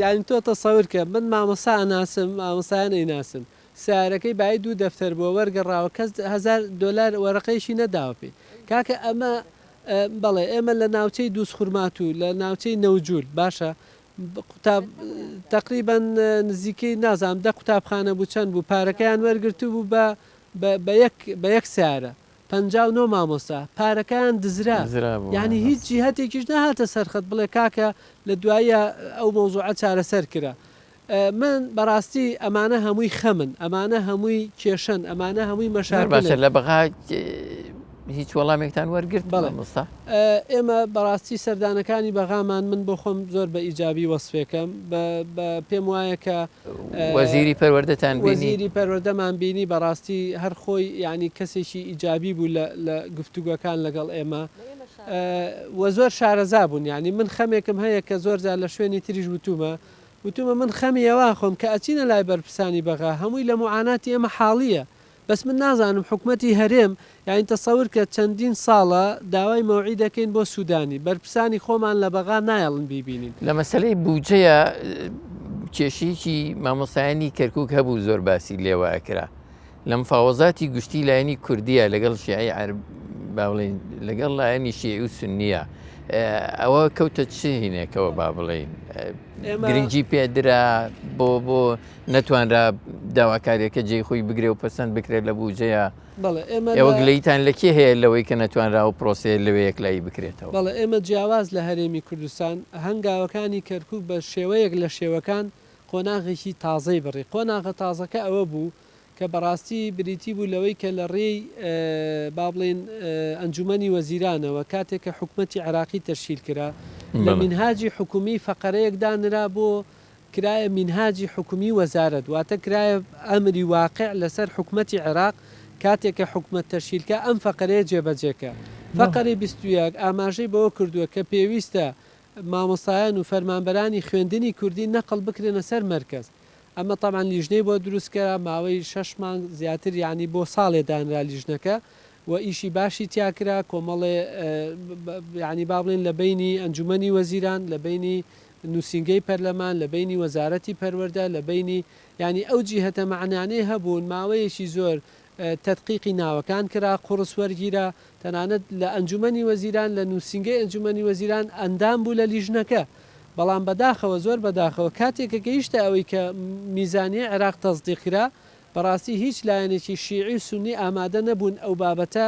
یانی تۆ تەسەور کە من مامۆسا ئەناسم مامۆسایان ئەیناسم سیارەکەی باید 2 دەفتەر بۆ وەرگەڕاوە کەس $1000 وەرەقەیشی نەداوە پێی کاکە ئەمە بەڵێ ئێمە لە ناوچەی دووس خورمات و لە ناوچەی نەوجول باشە تقریبان نزیکەی نازام 10 قوتابخانە بوو چەند بوو پارەکەیان وەرگرتو بوو بە یەک سیارە 59 مامۆستا پارەکەیان دزرا یعنی هیچ جیهەتێکیش نەهاتە سەرخەت بڵێ کاکە لە دوایە ئەو مۆزوعە چارەسەر کرا من بەڕاستی ئەمانە هەمووی خەمن ئەمانە هەمووی کێشن ئەمانە هەمووی مەشاکل لە بەغا هیچ وەڵامێکتان وەرگرت بەڵێ ئێمە بەڕاستی سەردانەکانی بەغامان من بۆ خۆم زۆر بە ئیجابی وەسفێکم پێم وایە کە وەزیری پەروەردەتان وەزیری پەروەردەمان بینی بەڕاستی هەر خۆی ینی کەسێکی ئیجابی بوو لە گفتوگەکان لەگەڵ ئێمە وە زۆر شارەزا بوون ینی من خەمێکم هەیە کە زۆرجار لە شوێنی تریش وتومە من خەمیەوە خۆم کە ئەچینە لای بەرپرسانی بەغا هەمووی لە معاناتی ئێمە حاڵیە بەس من نازانم حکوومەتی هەرێم یاین تەسەور کە چەندین ساڵە داوای مەوعی دەکەین بۆ سوودانی بەرپرسانی خۆمان لە بەغا نایەڵن بیبینین لە مەسلەی بودجەیە کێشەیەکی مامۆستایانی کەرکووک هەبوو زۆر باسی لێوەکرا لە مفاوەزاتی گشتی لایەنی کوردیە لەگەڵ شیعی باڵین لەگەڵ لایەنی شیعی و سنیە ئەوە کەوتە چ هینێکەوە با بڵێین گرنگجی پێدرا بۆ نەتوانرا داواکارێکە جێی خۆی بگرێ و پەسەند بکرێت لە بودجەیە ئێوە گلەیتان لەکێ هەیە لەوەی کە نەتوانرا و پرۆسێ لەوەیەک لای بکرێتەوە بەڵێ ئێمە جیاواز لە هەرێمی کوردستان هەنگاوەکانی کەرکووک بە شێوەیەک لە شێوەکان قۆناغێکی تازەی بڕی قۆناغە تازەکە ئەوە بوو کە بەڕاستی بریتی بوو لەوەی کە لە ڕێی با بڵێن ئەنجومەنی وەزیرانەوە کاتێک کە حکوومەتی عراقی تەشکیل کرا لە منهاجی حکومی فەقەرەیەکدانرا بۆ کرایە منهاجی حکومی وەزارەت واتە کرایە ئەمری واقع لەسەر حکوومەتی عێراق کاتێک کە حکوومەت تەشکیلکە ئەم فەقەرەیە جێبەجێکە فەقەری 21 ئاماژەی بەوە کردووە کە پێویستە مامۆستایان و فەرمانبەرانی خوێندنی کوردی نەقڵ بکرێنە سەر مەرکەز ئەمە تامان لیژنەی بۆ دروستکەرا ماوەی 6 مانگ زیاتر ینی بۆ ساڵێدانرا لیژنەکە و ئیشی باشی تیاکرا کۆمەڵێ ینی با بڵێن لە بینی ئەنجومەنی وەزیران لە بینی نووسنگەی پەرلەمان لە بینی وەزارەتی پەروەردە لە بینی ینی ئەو جیهەتە معنانەی هەبوون ماوەیەکی زۆر تەدقیقی ناوەکان کرا قوڕس وەرگیرە تەنانەت لە ئەنجومەنی وەزیران لە نووسنگەی ئەنجومەنی وەزیران ئەندام بوو لە لیژنەکە بەڵام بەداخەوە زۆر بەداخەوە کاتێکە گەیشتە ئەوەی کە میزانی عێراق تەصدیقرا بەڕاستی هیچ لایەنێکی شیعی و سونی ئامادە نەبوون ئەو بابەتە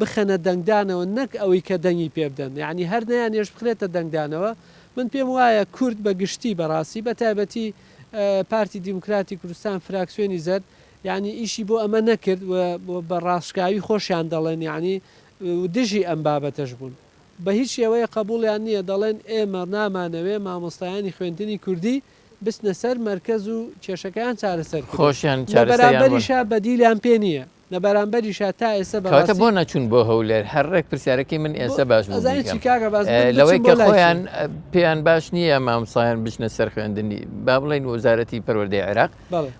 بخەنە دەنگدانەوە نەک ئەوەی کە دەنگی پێ بدەن یعنی هەر نەیانێش بخرێتە دەنگدانەوە من پێم وایە کورد بە گشتی بەڕاستی بە تایبەتی پارتی دیموکراتی کوردستان فراکسیۆنی زەرد یعنی ئیشی بۆ ئەمە نەکرد بە ڕاستکاوی خۆشیان دەڵێن یعنی دژی ئەم بابەتەش بوون بە هیچ شێوەیە قبولیان نییە دەڵێن ئێمە نامانەوێ مامۆستایانی خوێندنی کوردی بستنە سەر مەرکەز و کێشەکەیان چارەسەر خۆشیان بەرامبەریشا بەدیلیان پێ نییە لە بەرامبەریشا تا ئێستا بەکاتە بۆ نەچوون بۆ هەولێر هەرڕێک پرسیارەکەی من ئێستا باش لەوەی کە خۆیان پێیان باش نییە مامۆستایان بچنە سەر خوێندنی با بڵێن وەزارەتی پەروەردەی عێراق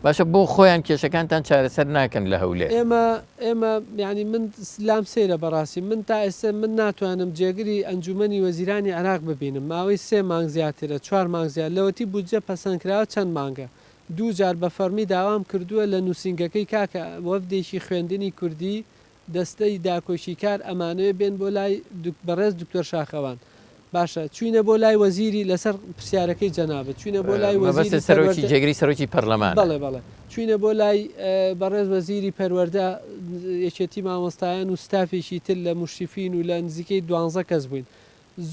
باشە بۆ خۆیان کێشەکانتان چارەسەر ناکەن لە هەولێر ئێمە ینی من سلام سێرە بەڕاستی من تا ئێستا من ناتوانم جێگری ئەنجومەنی وەزیرانی عێراق ببینم ماوەی 3 مانگ زیاترە 4 مانگ زیات لەوەتی بودجە پەسەندکراوە چەند مانگە دوو جار بە فەرمی داوام کردووە لە نووسنگەکەی کاکە وەفدێکی خوێندنی کوردی دەستەی داکۆشیکار ئەمانوێ بێن بۆ لای بەڕێز دکتۆر شاخەوان باشە چوینە بۆ لای وەزیری لەسەر پرسیارەکەی جەنابەت چوینە بۆ لای وەزیری سەرۆکی جێگری سەرۆکی پەرلەمان بەڵێ چوینە بۆ لای بەڕێز وەزیری پەروەردە یەکێتی مامۆستایان و ستافێکی تر لە مشریفین و لە نزیکەی 12 کەس بووین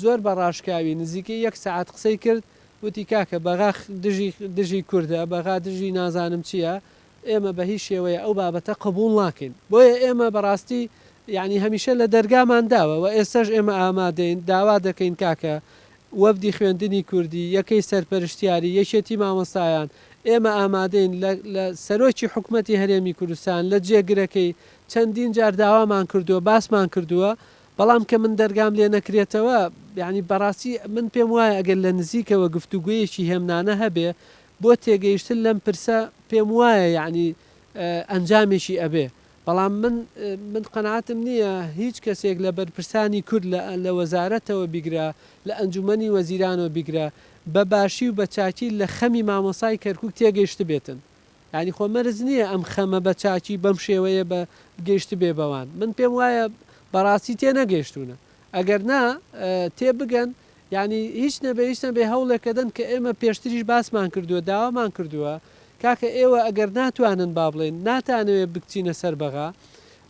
زۆر بە ڕاشکاوی نزیکەی 1 سەعات قسەی کرد وتی کاکە بەغا دژی کووردە بەغا دژی نازانم چییە ئێمە بە هیچ شێوەیە ئەو بابەتە قبول ناکەین بۆیە ئێمە بەڕاستی یعنی هەمیشە لە دەرگامان داوە و ئێستش ئێمە ئامادەین داوا دەکەین کاکە وەفدی خوێندنی کوردی یەکەی سەرپەرشتیاری یەکێتی مامۆستایان ئێمە ئامادەین لە سەرۆکی حکوومەتی هەرێمی کوردستان لە جێگرەکەی چەندین جار داوامان کردووە باسمان کردووە بەڵام کە من دەرگام لێ نەکرێتەوە یعنی بەڕاستی من پێم وایە ئەگەر لە نزیکەوە گفتوگویەکی هێمنانە هەبێ بۆ تێگەیشتن لەم پرسە پێم وایە یعنی ئەنجامێکی ئەبێ بەڵام من قەناعەتم نییە هیچ کەسێک لە بەرپرسانی کورد لە وەزارەتەوە بیگرا لە ئەنجومەنی وەزیرانەوە بیگرا بە باشی و بە چاکی لە خەمی مامۆسای کەرکووک تێگەیشت بێتن ینی خۆ مەرز نییە ئەم خەمە بە چاکی بەم شێوەیە بە گەیشت بێ بەوان من پێم وایە بەڕاستی تێ نەگەیشتونە ئەگەر نا تێ بگەن ینی هیچ نەبێ هەوڵێکەدەن کە ئێمە پێشتریش باسمان کردووە داوامان کردووە کاکە ئێوە ئەگەر ناتوانن با بڵێن ناتانەوێت بکچینە سەر بەغا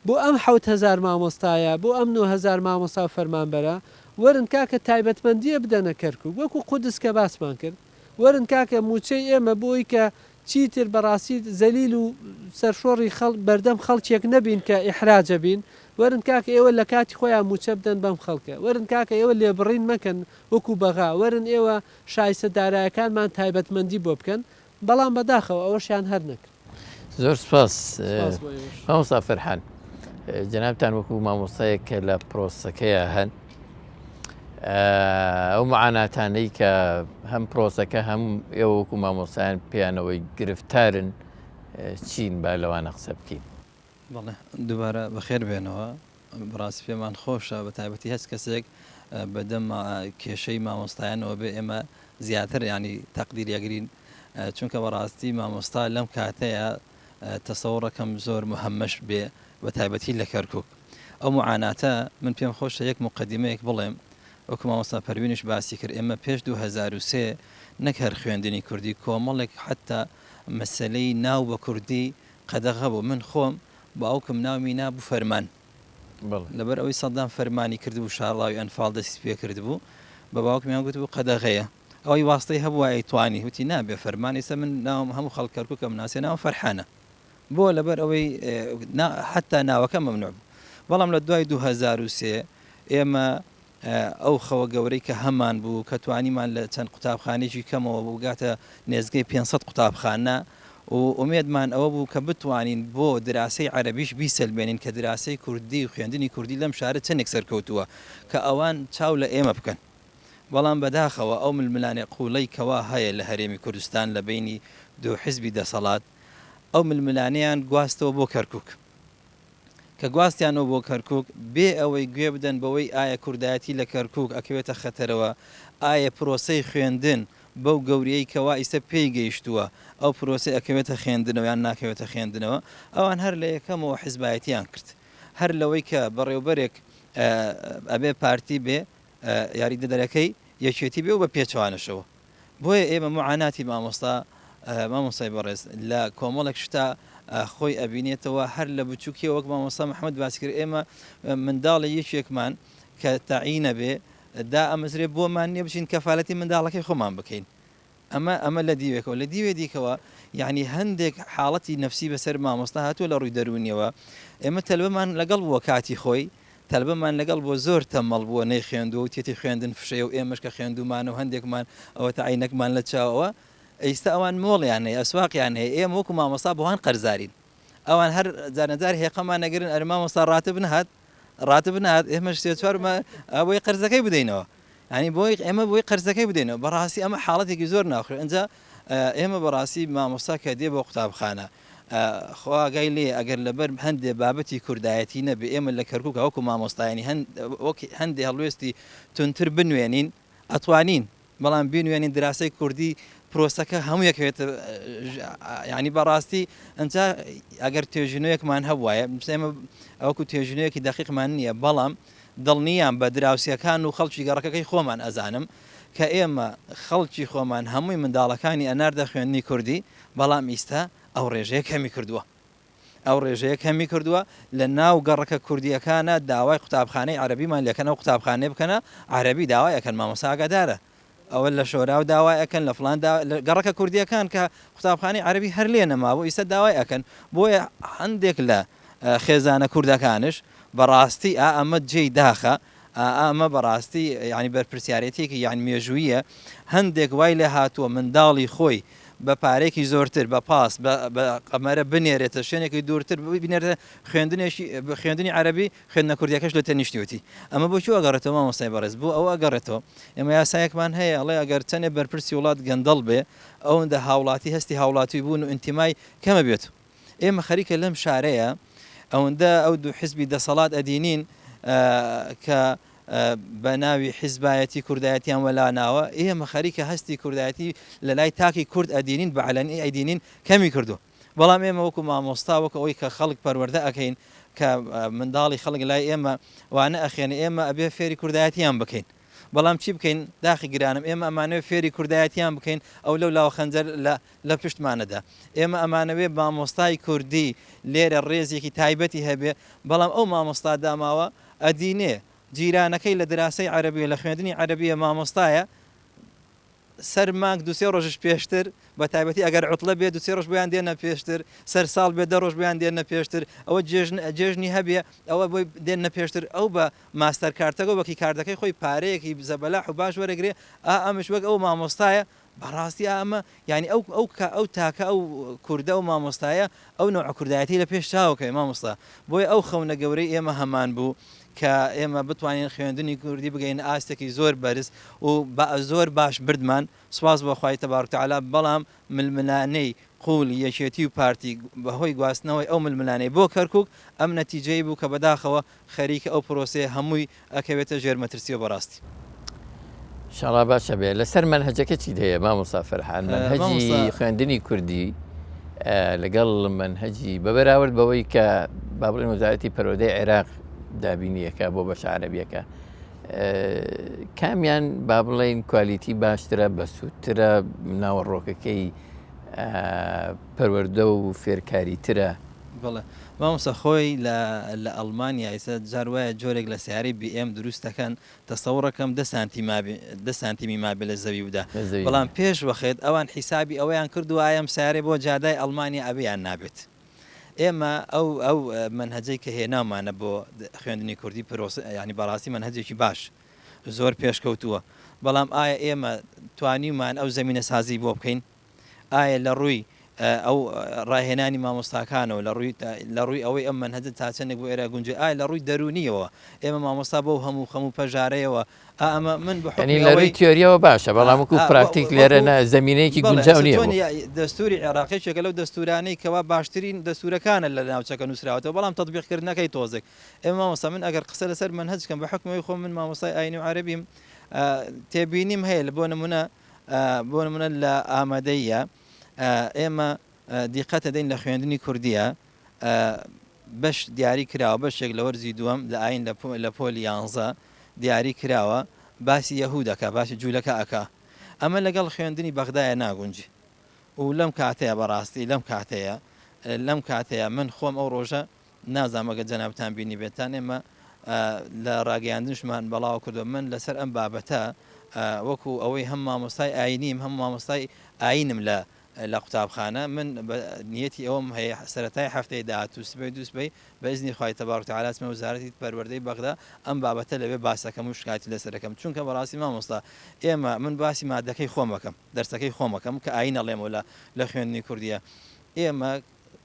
بۆ ئەم 1000 مامۆستایە بۆ ئەم 9000 مامۆستا فەرمانبەرە وەرن کاکە تایبەتمەندیە بدەنە کەرکووک وەکو قودس کە باسمان کرد وەرن کاکە موچەی ئێمە بۆی کە چیتر بەڕاستی زەلیل و سەرشۆڕی بەردەم خەڵکێک نەبین کە ئیحراجە بین وەرن کاکە ئێوە لە کاتی خۆیان موچە بدەن بەم خەڵکە وەرن کاکە ئێوە لێبڕین مەکەن وەکو بەغا وەرن ئێوە شایستە دارایەکانمان تایبەتمەندی بۆ بکەن بەڵام بەداخەوە ئەوەشیان هەر نەکرد زۆر سپاس مامۆستا فەرحان جەنابتان وەکو مامۆستایەک کە لە پرۆسەکەیە هەن ئەو معاناتانەی کە هەم پرۆسەکە هەم ئێوە وەکو مامۆستایان پێیانەوەی گرفتارن چین با لەوانە قسە بکەین بەڵێ دووبارە بەخێر بێنەوە بەڕاستی پێمان خۆشە بە تایبەتی هەست کەسێک بەدەم کێشەی مامۆستایانەوە بێ ئێمە زیاتر ینی تەقدیریەگرین چونکە بەڕاستی مامۆستا لەم کاتەیە تەسەوڕەکەم زۆر مهمەش بێ بە تایبەتی لە کەرکووک ئەو معاناتە من پێم خۆشە یەک مقدمەیەک بڵێم وەکو مامۆستا پەروینش باسی کرد ئێمە پێش 2003 نەک هەر خوێندنی کوردی کۆمەڵێک حتا مەسلەی ناو بە کوردی قەدەغە بوو من خۆم باوکم ناومی نابوو فەرمان لەبەر ئەوەی سەدام فەرمانی کردبوو شاڕڵاوی ئەنفاڵ دەستی پێ کردبوو بە باوکمیان گوت بوو قەدەغەیە ئەوەی واستەی هەبوو ئەیتوانی وتی نابێ فەرمانی سە من ناوم هەموو خەڵک کەرکووکەم ناسێ ناوم فەرحانە بۆ لەبەر ئەوەی حتا ناوەکە مەمنوع بوو بەڵام لە دوای 2003 ئێمە ئەو خەوە گەورەی کە هەمان بوو کە توانیمان لە چەند قوتابخانێکی کەمەوە بوو گاتە نێزگەی 500 قوتابخانە و ئومێدمان ئەوە بوو کە بتوانین بۆ دراسی عەرەبیش بیسەلمێنین کە دراسی کوردی و خوێندنی کوردی لەم شارە چەندێک سەرکەوتووە کە ئەوان چاو لە ئێمە بکەن بەڵام بەداخەوە ئەو ململانێ قوڵەی کەوا هەیە لە هەرێمی کوردستان لە بینی دوو حیزبی دەسەڵات ئەو ململانیان گواستەوە بۆ کەرکووک کە گواستیانەوە بۆ کەرکووک بێ ئەوەی گوێ بدەن بەوەی ئایا کوردایەتی لە کەرکووک ئەکەوێتە خەتەرەوە ئایا پرۆسەی خوێندن بەو گەوریەی کەوا ئیسە پێی گەیشتووە ئەو پرۆسی ئەکەوێتە خوێندنەوە یان ناکەوێتە خوێندنەوە ئەوان هەر لە یەکەمەوە حیزبایەتیان کرد هەر لەوەی کە بەڕێوبەرێک ئەبێ پارتی بێ یاریدەدەرەکەی یەکێتی بێ و بە پێچوانشەوە بۆیە ئێمە معاناتی مامۆستای بەڕێز لە کۆمەڵێک شتا خۆی ئەبینێتەوە هەر لە بچووکی وەک مامۆستا محەممەد باسی کرد ئێمە منداڵی یەکێکمان کە تەعینە بێ دا ئەمەزرێ بۆمان نییە بچین کەفالەتی منداڵەکەی خۆمان بکەین ئەمە لە دیوێکەوە لە دیوێ دیکەوە یعنی هەندێک حاڵەتی نفسی بەسەر مامۆستا هاتووە لە ڕووی دەرونیەوە ئێمە تەلبەمان لەگەڵ بووە کاتی خۆی تەلبەمان لەگەڵ بۆ زۆر تەمەڵ بووە نەی خوێندووە و تێتی خوێندن فشەیە و ئێمەش کە خوێندومانە و هەندێکمان ئەوە تەعینەکمان لە چاوەوە ئەیستا ئەوان مۆڵیان هەیە ئەسواقیان هەیە ئێمە وەکو مامۆستا بۆهان قەرزارین ئەوان هەر جارنەجار هێقەمان نەگرن ئەرە مامۆستا ڕاتب نهات ئێمەش سێ چوارمە بۆی قەرزەکەی بدەینەوە ینی بۆی ئێمە بۆی قەرزەکەی بدەینەوە بەڕاستی ئەمە حاڵەتێکی زۆر ناخورێت ئەنجا ئێمە بەڕاستی مامۆستا کە دێ بۆ قوتابخانە خواگای لێ ئەگەر لەبەر هەندێ بابەتی کوردایەتی نەبێ ئێمە لە کەرکووک وەکو مامۆستایانی هەندێ هەڵوێستی تونتر بنوێنین ئەتوانین بەڵام بینوێنین دراسی کوردی پرۆسەکە هەموو یەکوێت ینی بەڕاستی ئەنجا ئەگەر توێژینەیەکمان هەبوایە ئێمە ئەوکو توێژینەیەکی دەقیقمان نییە بەڵام دڵنیان بە دراوسیەکان و خەڵکی گەڕەکەەکەی خۆمان ئەزانم کە ئێمە خەڵکی خۆمان هەمووی منداڵەکانی ئەناردە خوێندنی کوردی بەڵام ئیستا ئەو ڕێژەیە کەمی کردووە ئەو ڕێژەیە کەمی کردووە لە ناو گەڕەکە کوردیەکانە داوای قوتابخانەی عەرەبیمان لەکەنەوە قوتابخانەی بکەنە عەرەبی داوایەکەن مامۆستا ئاگادارە ئەوە لە شۆرا و داوایەکەن لە فلان گەڕەکە کوردیەکان کە قوتابخانەی عەرەبی هەر لێ نەماوە ئیستا داوایەکەن بۆیە هەندێک لە خێزانە کوردەکانش بەڕاستی ئەمە جێی داخە ئەمە بەڕاستی ینی بەرپرسیارەتێکی یان مێژوویە هەندێک وای لێ هاتووە منداڵی خۆی بە پارێکی زۆرتر بە پاس بە قەمەرە بنێرێتە شوێنێکی دوورتر ببینێتە خوێندنی عەربی خوێندنە کوردیەکەش لە تەنیشتیوتی ئەمە بۆچی ئەگەڕێتەوە مامۆستای بەڕێز بوو ئەوە ئەگەڕێتەوە ئێمە یاسایەکمان هەیە ئەڵێ ئەگەر چەندێ بەرپرسی وڵات گەندەڵ بێ ئەوەندە هاوڵاتی هەستی هاوڵاتی بوون و ئینتیمای کەمە بێت ئێمە خەریکە لەم شارەیە ئەوەندە ئەو دوو حیزبی دەسەڵات ئەدینین کە بە ناوی حیزبایەتی کوردایەتیان وەلاناوە ئێمە خەریکە هەستی کوردایەتی لە لای تاکی کورد ئەدینین بە عەلەنی ئەیدینین کەمی کردو بەڵام ئێمە وەکو مامۆستا وەکو ئەوەی کە خەڵک پەروەردە ئەەکەین کە منداڵی خەڵک لای ئێمە وانە ئەخێنە ئێمە ئەبێ فێری کوردایەتیان بکەین بەڵام چی بکەین داخی گرانم ئێمە ئەمانەوێ فێری کوردایەتیان بکەین ئەو لەو لاوە خەنجەر لە پشتمانەدا ئێمە ئەمانەوێ مامۆستای کوردی لێرە ڕێزێکی تایبەتی هەبێ بەڵام ئەو مامۆستا داماوە ئەدینێ جیرانەکەی لە دراسی عەربیە لە خوێندنی عەربیە مامۆستایە سەر مانگ دوسێ ڕۆژش پێشتر بە تایبەتی ئەگەر عوتڵە بێت دوسێ ڕۆژ بۆیان دێنە پێشتر سەر ساڵ بێت 10 ڕۆژ بۆیان دێنە پێشتر ئەوە جێژنی هەبێ ئەوە بۆی دێنە پێشتر ئەو بە ماستەر کارتەکە وەکی کاردەکەی خۆی پارەیەکی زەبەلاح و باش وەرەگرێ ئەمەش وەک ئەو مامۆستایە بەڕاستی ئەمە ینی ئەو تاکە ئەو کووردە و مامۆستایە ئەو نوع کوردایەتی لە پێش چاوکەی مامۆستا بۆی ئەو خەونە گەورەی ئێمە هەمان بوو کە ئێمە بتوانین خوێندنی کوردی بگەین ئاستێکی زۆر بەرز و زۆر باش بردمان سواز بۆ خوای تەبارەک و تەعالا بەڵام ململانەی قوڵ یەکێتی و پارتی بەهۆی گواستنەوەی ئەو ململانەی بۆ کەرکک ئەم نەتیجەی بوو کە بەداخەوە خەریکە ئەو پرۆسێ هەمووی ئەکەوێتە ژێرمەترسیەوە بەڕاستی شڵا باشە بێ لەسەر منهەجەکە چی هەیە مامۆستا فەرحان منهەجی خوێندنی کوردی لەگەڵ منهەجی بەبەراورد بەوەی کە با بڵێن وەزارەتی پەروەردەی عێراق دابینیەکە بۆ بەشە عەرەبیەکە کامیان با بڵێن کوالیتی باشترە بەسوودترە ناوەڕۆکەکەی پەروەردە و فێرکاریترە بڵێ مامۆستا خۆی لە ئەڵمانیا ئێستا جار وایە جۆرێک لە سیارەی BM دروستەکەن تەسەوڕەکەم 10 سانتیمی مابێ لە زەوی ودا بەڵام پێش وەخێت ئەوان حیسابی ئەوەیان کردو ئایم سیارێ بۆ جادای ئەڵمانیا ئەبیان نابێت ئێمە ئەو منهەجەی کە هێنامانە بۆ خوێندنی کوردی ینی بەڕاستی منهەجێکی باش زۆر پێشکەوتووە بەڵام ئایا ئێمە توانیمان ئەو زەمینە سازی بۆ بکەین ئایا لە ڕووی ئەو ڕاهێنانی مامۆستاکانەوە لە ڕووی ئەوەی ئەم منهەجە تا چەندێک بۆ ئێرە گونجێ ئایا لە ڕووی دەرونیەوە ئێمە مامۆستا بۆ هەموو پەژارەیەوە ئەمە من بەحنی لە ڕووی تیۆریەوە باشە بەڵام وەکو پراکتیک لێرە زەمینەیەکی گونجاو نییە دەستوری عێراقیێکە لەو دەستورانەی کەوا باشترین دەستورەکانە لە ناوچەکە نووسراوەتەوە بەڵام تەطبیقکردنەکەی تۆزێک ئێمە مامۆستا من ئەگەر قسە لەسەر منهەجکەم بە حکمەوەی خۆم من مامۆستای ئاینی و عەرەبیم تێبینیم هەیە لە بۆ نمونە لە ئامادەیە ئێمە دیقەتە دەین لە خوێندنی کوردیە بەش دیاری کراوە بەشێک لە وەرزی دووەم لە ئاین لە پۆلی 11 دیاری کراوە باسی یەهودەکە باسی جوولەکە ئەکا ئەمە لەگەڵ خوێندنی بەغدایە ناگونجی و لەم کاتەیە بەڕاستی لەم کاتەیە من خۆم ئەو ڕۆژە نازانمەگە جەنابتان بینی بێتان ئێمە لە ڕاگەیاندنشمان بەڵاو کردو من لەسەر ئەم بابەتە وەکو ئەوەی هەم مامۆستای ئاینیم هەم مامۆستای ئاینم لە قوتابخانە من نیەتی ئەوم هەیە سەرەتای هەفتەی داهاتوو سبەی دووسبەی بە ئیزنی خوای تەبارەک و تەعالا چمە وەزارەتی پەروەردەی بەغدا ئەم بابەتە لەوێ باسەکەم و شکایەتی لەسەرەکەم چونکە بەڕاستی مامۆستا ئێمە من باسی مادەکەی خۆم بکەم دەرسەکەی خۆم بکەم کە ئاین ئەڵێمەوە لە خوێندنی کوردیە ئێمە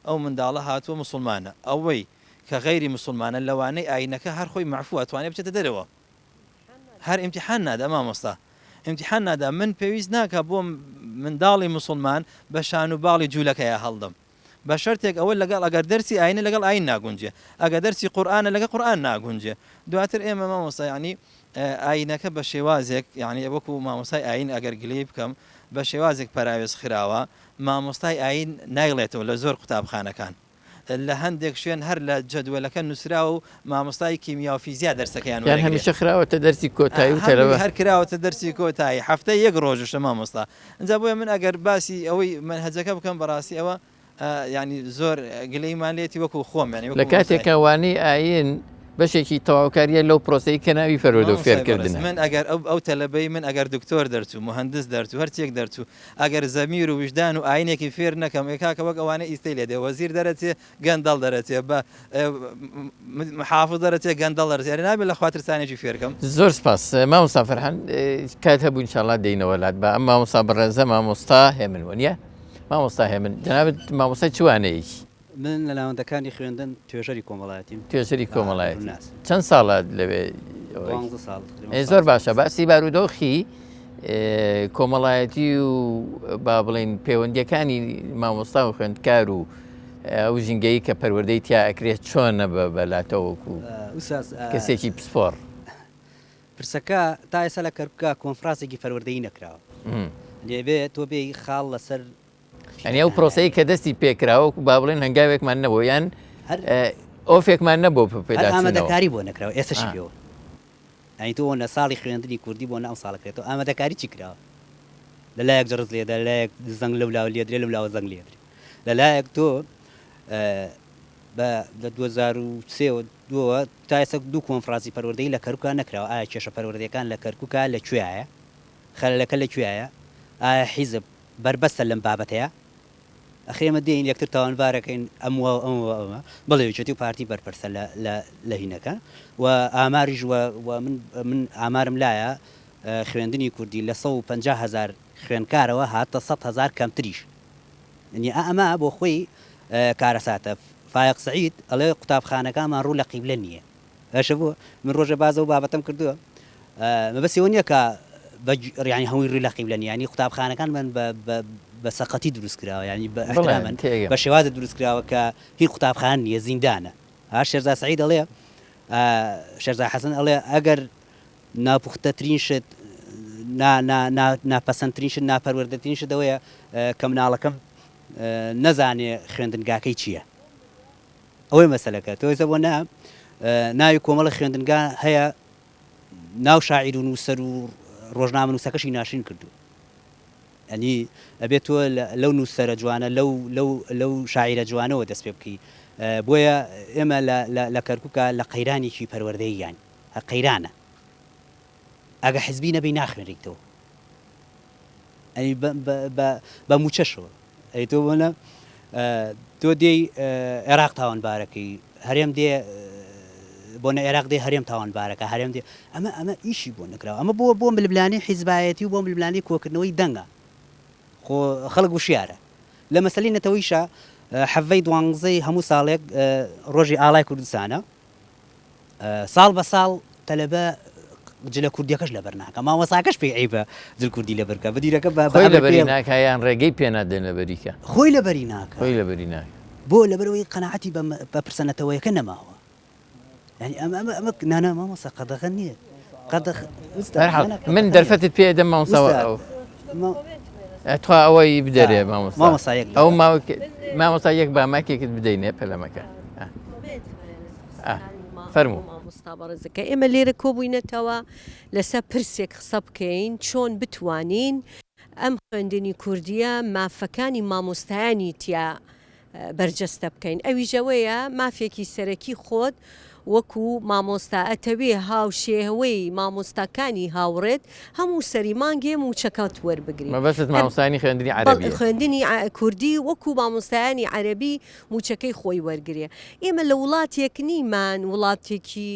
ئەو منداڵە هاتووە موسڵمانە ئەوەی کە غەیری موسڵمانە لەوانەی ئاینەکە هەر خۆی معفووە ئەتوانێت بچێتە دەرەوە هەر ئیمتیحان نادا مامۆستا ئیمتیحان نادا من پێویست ناکە بۆ منداڵی موسڵمان بە شان و باڵی جوولەکەیە هەڵدەم بە شەرتێک ئەوە لەگەڵ ئەگەر دەرسی ئاینە لەگەڵ ئاین ناگونجێ ئەگە دەرسی قورئانە لەگە قورئان ناگونجێ دواتر ئێمە مامۆستا ینی ئاینەکە بە شێوازێک یعنی وەکو مامۆستای ئاین ئەگەر گلەی بکەم بە شێوازێک پەراوێز خراوە مامۆستای ئاین نایڵێتەوە لە زۆر قوتابخانەکان لە هەندێک شوێن هەر لە جەدوەلەکە نووسراوە و مامۆستای کیمیا و فیزیا دەرسەکەیان هەمیشە خراوەتە دەرسی کۆتایی و تەلەوە هەر کراوەتە دەرسی کۆتایی هەفتەی یەک ڕۆژشە مامۆستا اینجا بۆیە من ئەگەر باسی ئەوەی منهەجەکە بکەم بەڕاستی ئەوە ینی زۆر گلەیمان لێتی وەکو خۆم لە کاتێکە وانەی ئاین بەشێکی تەواوکاریە لەو پرۆسی کە ناوی فەرۆدە و فێرکردن من ئەگەر ئەو تەلەبەی من ئەگەر دکتۆر دەرچوو مهندس دەرچوو هەرچێک دەرچوو ئەگەر زەمیر و وجدان و ئاینێکی فێر نەکەم ئێکاکە وەک ئەوانە ئیستی لێ دێ وەزیر دەرەچێ گەندەڵ دەرەچێ بە محافظ دەرەچێ گەندەڵ دەرەچێ نابێت لە خواترسانێکی فێرکەم. زۆر سپاس مامۆستا فەرهان کات هەبوو ئینشاڵڵا دەینەوەلات بە ئەم مامۆستا بەڕێزە مامۆستا هێمن وەنیە مامۆستا هێمن جەنابەت مامۆستا چوانەیەکی من لە لاوەندەکانی خوێندن توێژەری کۆمەڵایەتیم توێژەری کۆمەڵایەتی چەند ساڵات لەوێ ساڵ زۆر باشە باسی بارودۆخی کۆمەڵایەتی و با بڵێن پەیوەندیەکانی مامۆستا و خوێندکار و ئەو ژینگەی کە پەروەردەی تیا ئەکرێت چۆنە بەلاتەوەکو کەسێکی پسپۆڕ پرسەکە تا ئێستا لە کەرکووکە کۆنفرانسێکی پەروەردەیی نەکراوە لێبێت تۆ بێ خاڵ لەسەر ئەنی ئەو پرۆسەی کە دەستی پێکراوە و با بڵێن هەنگاوێکمان نەبوو یان ئۆفێکمان نەبوو پێدا ئامادەکاری بۆ نەکراوە ئێستاشی پێوە ئەنی تۆ لە ساڵی خوێندنی کوردی بۆ ناو ساڵەکرێتەوە ئامادەکاری چی کراوە لەلایەک جڕز لێدە لایەک زەنگ لەولاوە لێدرێ لەولاوە زەنگ لێدرێ لەلایەک تۆ لە 2023 تا ئێستا دوو کۆنفرانسی پەروەردەیی لە کەرکووکە نەکراوە ئایا کێشە پەروەردەیەکان لە کەرکووکە لەکوێیە خەلەکە لەکوێیە ئایا حیزب بربەستە لەم بابەتەیە ئەخێمە دێن یەکتر تاوانبارەکەین ئەمە بڵێ وچەتی و پارتی بەرپەرسە لە هینەکە و ئاماریش من ئامارم لایە خوێندنی کوردی لە 150,000 خوێنکارەوە هاتە 100,000 کەمتریش نی ئەمە بۆ خۆی کارەساتە فایق سعید ئەڵێ قوتابخانەکەمان ڕوو لە قیبلە نییە ئەشە بۆ من ڕۆژە بازە و بابەتم کردووە مەبەستەوە نییە کە ڕیانی هەمووی ڕووی لە قیبلە نیە ینی قوتابخانەکان من بە سەقەتی دروست کراوە ینی بەحترامن بە شێوازە دروست کراوە کە هیچ قوتابخان نییە زیندانە شێرزا سعید ئەڵێ شێرزا حەسەن ئەڵێ ئەگەر ناپوختەترین شت ناپەسەندترین شت ناپەروەردەترین شت ئەوەیە کە مناڵەکەم نەزانێ خوێندنگاکەی چییە ئەوەی مەسەلەکە تۆیزە بۆ ناوی کۆمەڵە خوێندنگا هەیە ناو شاعیر و نووسەر و ڕۆژنامە نووسەکەشی ناشرین کردو ئەنی ئەبێت تۆ لەو نووسەرە جوانە لەو شاعیرە جوانەوە دەست پێ بکەی بۆیە ئێمە لە کەرکووکە لە قەیرانێکی پەروەردەیی یان قەیرانە ئەگە حیزبی نەبی ناخوێنیتەوە ئەنی بە موچەشەوە ئەی تۆ بۆنە تۆ دێی عێراق تاوانبارەکەی هەرێم دێ بۆ نە عێراق دێ هەرێم تاوانبارەکە هەرێم دێ ئەمە ئیشی بۆ نەکراوە ئەمە بۆ ملبلانی حیزبایەتی و بۆ ملبلانی کۆکردنەوەی دەنگە خۆ خەڵک وشیارە لە مەسەلی نەتەوەیشە حەڤەی دوانزەی هەموو ساڵێک ڕۆژی ئاڵای کوردستانە ساڵ بە ساڵ تەلەبە جلە کوردیەکەش لەبەر ناکە مامۆساکەش پێی عیبە جل کوردی لەبەرکە بەدیرەکە لەبەری ناکایان ڕێگەی پێ نادێن لەبەریکە خۆی لەبەری ناکە خۆی لەبەری ناکە بۆ لەبەرەوەی قەناعەتی بە پرسەنەتەوەیەکە نەماوە ینی ئەمە نانا مامۆسا قەدەغە نییە من دەرفەتت پێ دەم مامۆساوە توا ئەوەی بدەرێ مامۆستا ئەو مامۆستا یەک باماکێکت بدەینێ پەلەمەکە فەرموو مامۆستا بەڕێزەکە ئێمە لێرە کۆبووینەتەوە لەسەر پرسێک قسە بکەین چۆن بتوانین ئەم خوێندنی کوردیە مافەکانی مامۆستایانی تیا بەرجەستە بکەین ئەویژەوەیە مافێکی سەرەکی خۆت وەکو مامۆستا ئەتەوێ هاوشێوەی مامۆستاکانی هاوڕێت هەموو سەری مانگێ موچەکەوت وەربگرین مەبەست مامۆستانی خوێندنی عەرەبی خوێندنی کوردی وەکو مامۆستایانی عەرەبی موچەکەی خۆی وەرگێ ئێمە لە وڵاتێک نیمان وڵاتێکی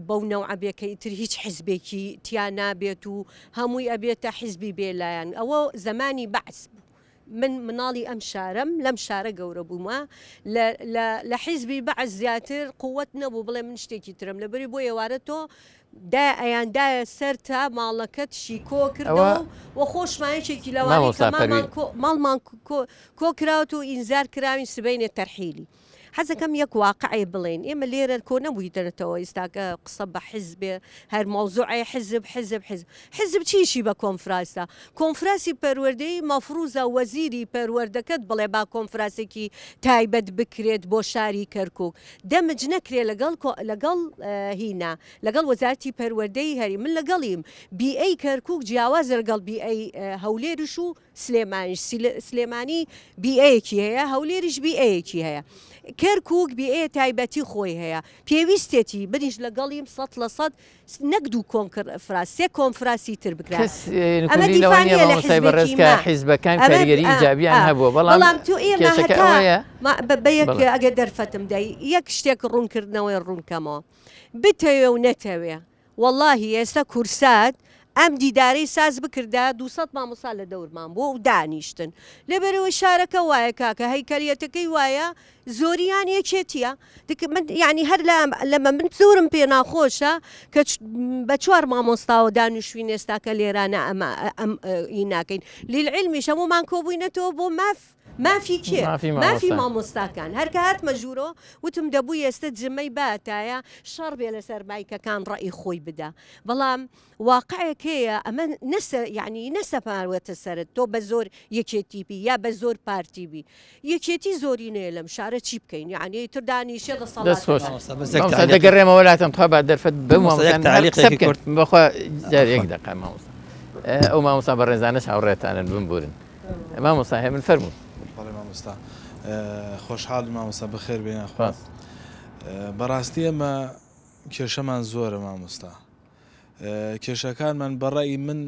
بەو نەوعەبێکە ئیتر هیچ حیزبێکی تیا نابێت و هەمووی ئەبێتە حیزبی بێلایەن ئەوە زەمانی بەعس بوو من مناڵی ئەم شارەم لەم شارە گەورە بوومە لە حیزبی بەعس زیاتر قووەت نەبوو بڵێ من شتێکی ترم لەبەری بۆ ئێوارە تۆ ئەیاندایە سەر تا ماڵەکەت شیکۆ کردەوە و خۆشمایەکێکی لەوانی ماڵمان کۆکراوت و ئینزار کراوین سبەینێ تەرحیلی حەزەکەم یەک واقعی بڵێن ئێمە لێرە کۆ نەبووی دەرێتەوە ئێستاکە قسە بە حیزبێ هەر مەوزوعی حیزب چیشی بە کۆنفرانسە کۆنفرانسی پەروەردەی مەفروزە وەزیری پەروەردەکەت بڵێ با کۆنفرانسێکی تایبەت بکرێت بۆ شاری کەرکووک دەمج نەکرێ لەگەڵ هینا لەگەڵ وەزارەتی پەروەردەی هەری من لەگەڵیم بیئەی کەرکووک جیاوازە لەگەڵ بیئەی هەولێرش و سلێمانی بیئەیەکی هەیە هەولێریش بیئەیەکی هەیە کەرکووک بیئەیە تایبەتی خۆی هەیە پێویستێتی بریش لەگەڵیم 100% نەک دوو کۆنفراسی کۆنفراسی تر بکرا ئەمە دیفاانە لە حیزبەکە حیزبەکان کاریگەری ئیجابیان هەبووە بەڵام تو ئێمە بەیەک ئەگە دەرفەتم دای یەک شتێک ڕوونکردنەوەی ڕوونکەمەوە بتەوێ و نەتەوێ واللهی ئێستا کورسات ئەم دیدارەی ساز بکردا 200 مامۆستا لە دەورمان بۆ و دانیشتن لەبەرەوە شارەکە وایە کاکە هەیکەریەتەکەی وایە زۆریان یەکێتیە من یعنی هەر لەمە من زۆرم پێ ناخۆشە کە بە 4 مامۆستاوە دانیشتوین ئێستاکە لێرانە ئەم ناکەین للعلمیش هەمومان کۆبووینەتەوە بۆ مافی کێ مافی مامۆستاکان هەرکە هاتمە ژوورۆ وتم دەبوو ئێستا جمەی باتایە شەڕ بێ لەسەر بایکەکان ڕەئی خۆی بدا بەڵام واقعەکەیە ئەمە یعنی نەسەپاروێتە سەرت تۆ بە زۆر یەکێتیبی یا بە زۆر پارتیبی یەکێتی زۆری نێ لەم شارە چی بکەین یعنی تر دانیشێ دەگەڕێمە وڵاتم تا با دەرفەت بەخوا جارێک دەقا مامۆستا ئەو مامۆستا بە ڕێزانەش هاوڕێتانن بمبورن مامۆستا هەیە من فەرموو مامۆستا خۆشحاڵی مامۆستا بەخێر بێنە خواست بەڕاستی ئەمە کێشەمان زۆرە مامۆستا کێشەکانمان بەڕای من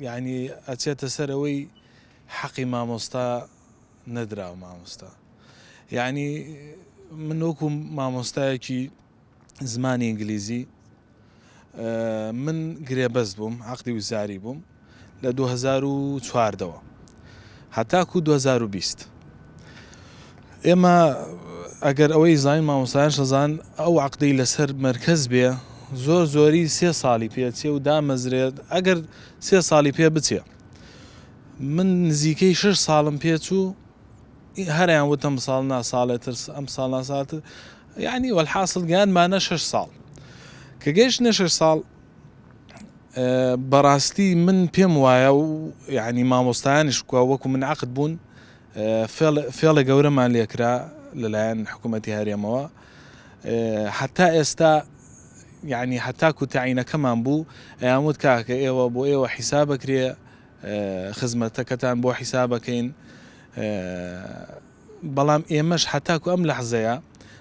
یعنی ئەچێتە سەرەوەی حەقی مامۆستا نەدراوە مامۆستا یعنی من وەکو مامۆستایەکی زمانی ئینگلیزی من گرێبەست بووم عەقدی وزاری بووم لە 2014ەوە هەتاکو 2020 ئێمە ئەگەر ئەوەی زانین مامۆستایان شەزان ئەو عەقدەی لەسەر مەرکەز بێ زۆری 3 ساڵی پێچێ و دامەزرێت ئەگەر 3 ساڵی پێ بچێ من نزیکەی 6 ساڵم پێچوو هەریان وتم ساڵ ناساڵێتتر ئەم ساڵ ناساڵتر یعنی وەلحاصل گیانمانە 6 ساڵ کە گەیشتنە 6 ساڵ بەڕاستی من پێم وایە و یعنی مامۆستایانش وەکو من عەقد بوون فێڵە گەورەمان لێکرا لەلایەن حکوومەتی هەرێمەوە حتا ئێستا یعنی هەتاکو تاعینەکەمان بوو ئەیانوت کاکە ئێوە بۆ ئێوە حیسابەکرێ خزمەتەکەتان بۆ حیسابەکەین بەڵام ئێمەش هەتاکو ئەم لەحزەیە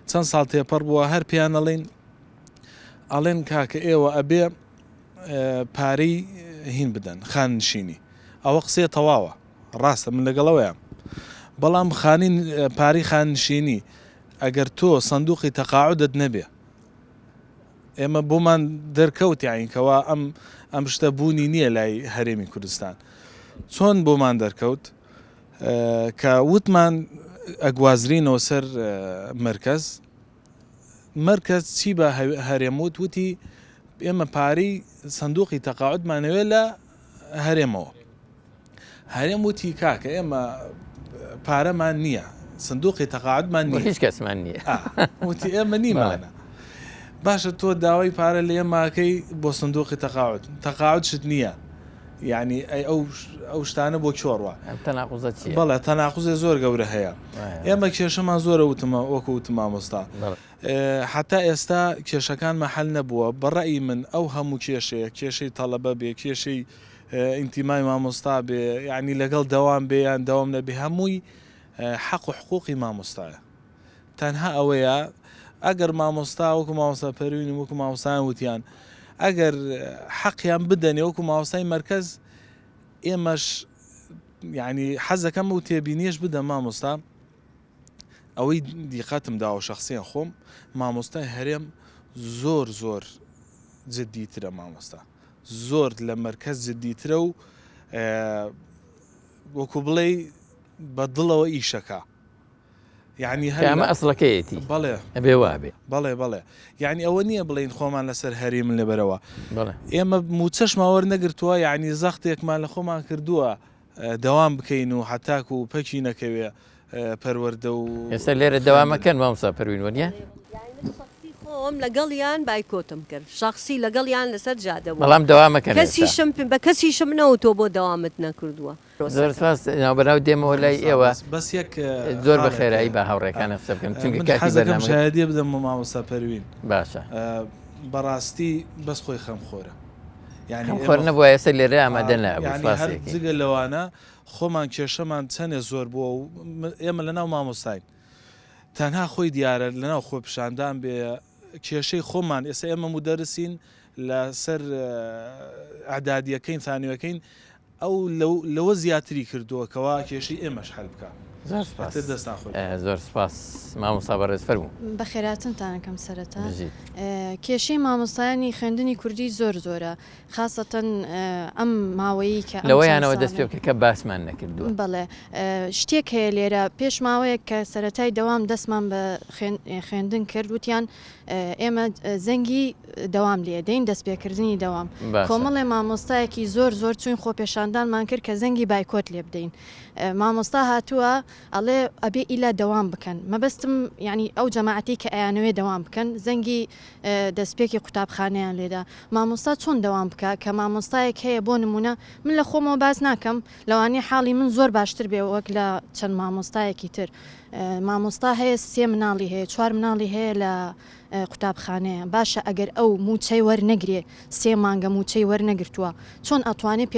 چەند ساڵ تێپەڕ بووە هەر پیانەڵین ئەڵێن کاکە ئێوە ئەبێ پارەی هین بدەن خاننشینی ئەوە قسێ تەواوە ڕاستە من لەگەڵەوەیە بەڵام پارەی خاننشینی ئەگەر تۆ سندوقی تەقاعدت نەبێ ئێمە بۆمان دەرکەوت یعنیکەوە ئەم شتە بوونی نییە لای هەرێمی کوردستان چۆن بۆمان دەرکەوت کە وتمان ئەگوازرینەوە سەر مرکز چی بە هەرێموت وتی ئێمە پارەی سندوقی تەقاعدمانەوێت لە هەرێمەوە هەرێم وتی کاکە ئێمە پارەمان نییە سندوقی تەقاعدمان نییە هیچ کەسمان نییە وتی ئێمە نیمانە باشە تۆ داوای پارە لە ئێماکەی بۆ سندوقی تەقاعد شت نییە یعنی ئەو شتانە بۆ چۆڕوە بەڵێ تەناقوزێ زۆر گەورە هەیە ئێمە کێشەمان زۆرە وەکو وتم مامۆستا حتا ئێستا کێشەکانمە حەل نەبووە بەڕەئی من ئەو هەموو کێشەی تەڵەبە بێ کێشەی ئینتیمای مامۆستا بێ یعنی لەگەڵ دەوام بێ یان دەوام نەبێ هەمووی حەق و حقوقی مامۆستایە تەنها ئەوەیە ئەگەر مامۆستا وەکو مامۆستا پەروین وەکو مامۆستایان وتیان ئەگەر حەقیان بدەنێ وەکو مامۆستای مەرکەز ئێمەش یعنی حەزەکەم و تێبینیش بدە مامۆستا ئەوەی دیقەتم داوە شەخسیان خۆم مامۆستای هەرێم زۆر جددیترە مامۆستا زۆر لە مەرکەز جددیترە و وەکو بڵێ بە دڵەوە ئیشەکە یعنی ئەمە ئەسڵەکەیەتی بەڵێ ئەبێ وابێ بەڵێ یعنی ئەوە نییە بڵین خۆمان لەسەر هەری من لەبەرەوە ئێمە موچەشماوەەر نەگرتووە یعنی زەختێکمان لە خۆمان کردووە دەوام بکەین و حتاکو و پەکی نەکەوێ پەروەردە و ئێستا لێرە دەوامەکەن مامۆستا پەروین وەنیە خۆم لەگەڵیان بایکۆتم کرد شخصی لەگەڵیان لەسەر جادەوە بەڵام دەوامەکەن بە کەسیشم نەوتۆ بۆ دەوامت نەکردووە زۆرسپاس ناوبەراو دێمەوە لای ئێوە بەس یەک زۆر بە خێرایی بە هاوڕێکانە قسە بکەم چونکە حەزەکەم شایەدی بدەم مامۆستا پەروین باشە بەڕاستی بەس خۆی خەمخۆرە یعنی خۆر نەبووە ئێستا لێرە ئامادە یعنی هەر نەبوو جگە لەوانە خۆمان کێشەمان چەندێ زۆر بووە و ئێمە لەناو مامۆستاین تەنها خۆی دیارە لەناو خۆپیشاندان بێ کێشەی خۆمان ئێستا ئێمە مودەرسین لەسەر ئەعدادیەکەین ثانیوەکەین ئەو لەوە زیاتری کردووە کەوا کێشەی ئێمەش هەل بکە. زۆر سپاس مامۆستا بەڕێز فەرموو. بە خێراتنتانەکەم سەرەتا کێشەی مامۆستایانی خوێندنی کوردی زۆرە خاصەتەن ئەم ماوەیی کە لەوەیانەوە دەست پێ بکە کە باسمان نەکردووە. بەڵێ شتێک هەیە لێرە پێش ماوەیە کە سەرەتای دەوام دەستمان بە خوێندن کرد وتیان ئێمە زەنگی دەوام لێ دەین دەستپێکردنی دەوام کۆمەڵێ مامۆستایەکی زۆر چوین خۆپێشاندانمان کرد کە زەنگی بایکۆت لێ بدەین. مامۆستا هاتووە ئەڵێ ئەبێ ئیلا دەوام بکەن مەبەستم ینی ئەو جەماعەتی کە ئەیانەوێ دەوام بکەن زەنگی دەستپێکی قوتابخانەیان لێدا مامۆستا چۆن دەوام بکە کە مامۆستایەک هەیە بۆ نمونە من لە خۆمەوە باز ناکەم لەوانی حاڵی من زۆر باشتر بێ وەک لە چەند مامۆستایەکی تر مامۆستا هەیە 3 مناڵی هەیە 4 مناڵی هەیە لە قوتابخانەیە باشە ئەگەر ئەو موچەی وەرنەگرێ 3 مانگە موچەی وەرنەگرتووە چۆن ئەتوانێت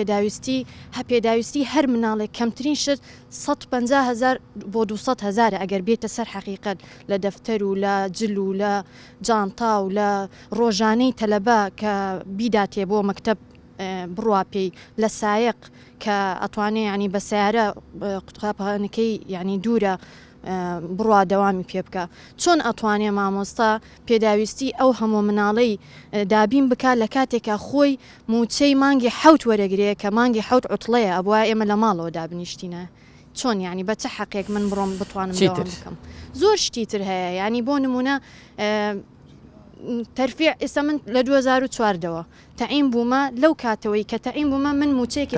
پێداویستی هەر مناڵێک کەمترین شت 150,000 بۆ 200,000 ئەگەر بێتە سەر حەقیقەت لە دەفتەر و لە جل و لە جانتا و لە ڕۆژانەی تەلەبە کە بیداتێ بۆ مەکتەب بڕوا پێی لە سایق کە ئەتوانێ ینی بە سیارە قوتابخانەکەی ینی دوورە بڕوا دەوامی پێ بکە چۆن ئەتوانێ مامۆستا پێداویستی ئەو هەموو مناڵەی دابین بک لە کاتێکە خۆی موچەی مانگی حوت وەرەگرێ کە مانگی حوت عوتڵەیە ئەبووە ئێمە لە ماڵەوە دابنیشتینە چۆن ینی بە چه حەقێک من بڕۆم بتوانم بکەم زۆر شتی تر هەیە ینی بۆ نمونە تەرفیع ئێستا من لە 2004ەوە تەعین بوومە لەو کاتەوەی کە تەعین بوومە من موچێکی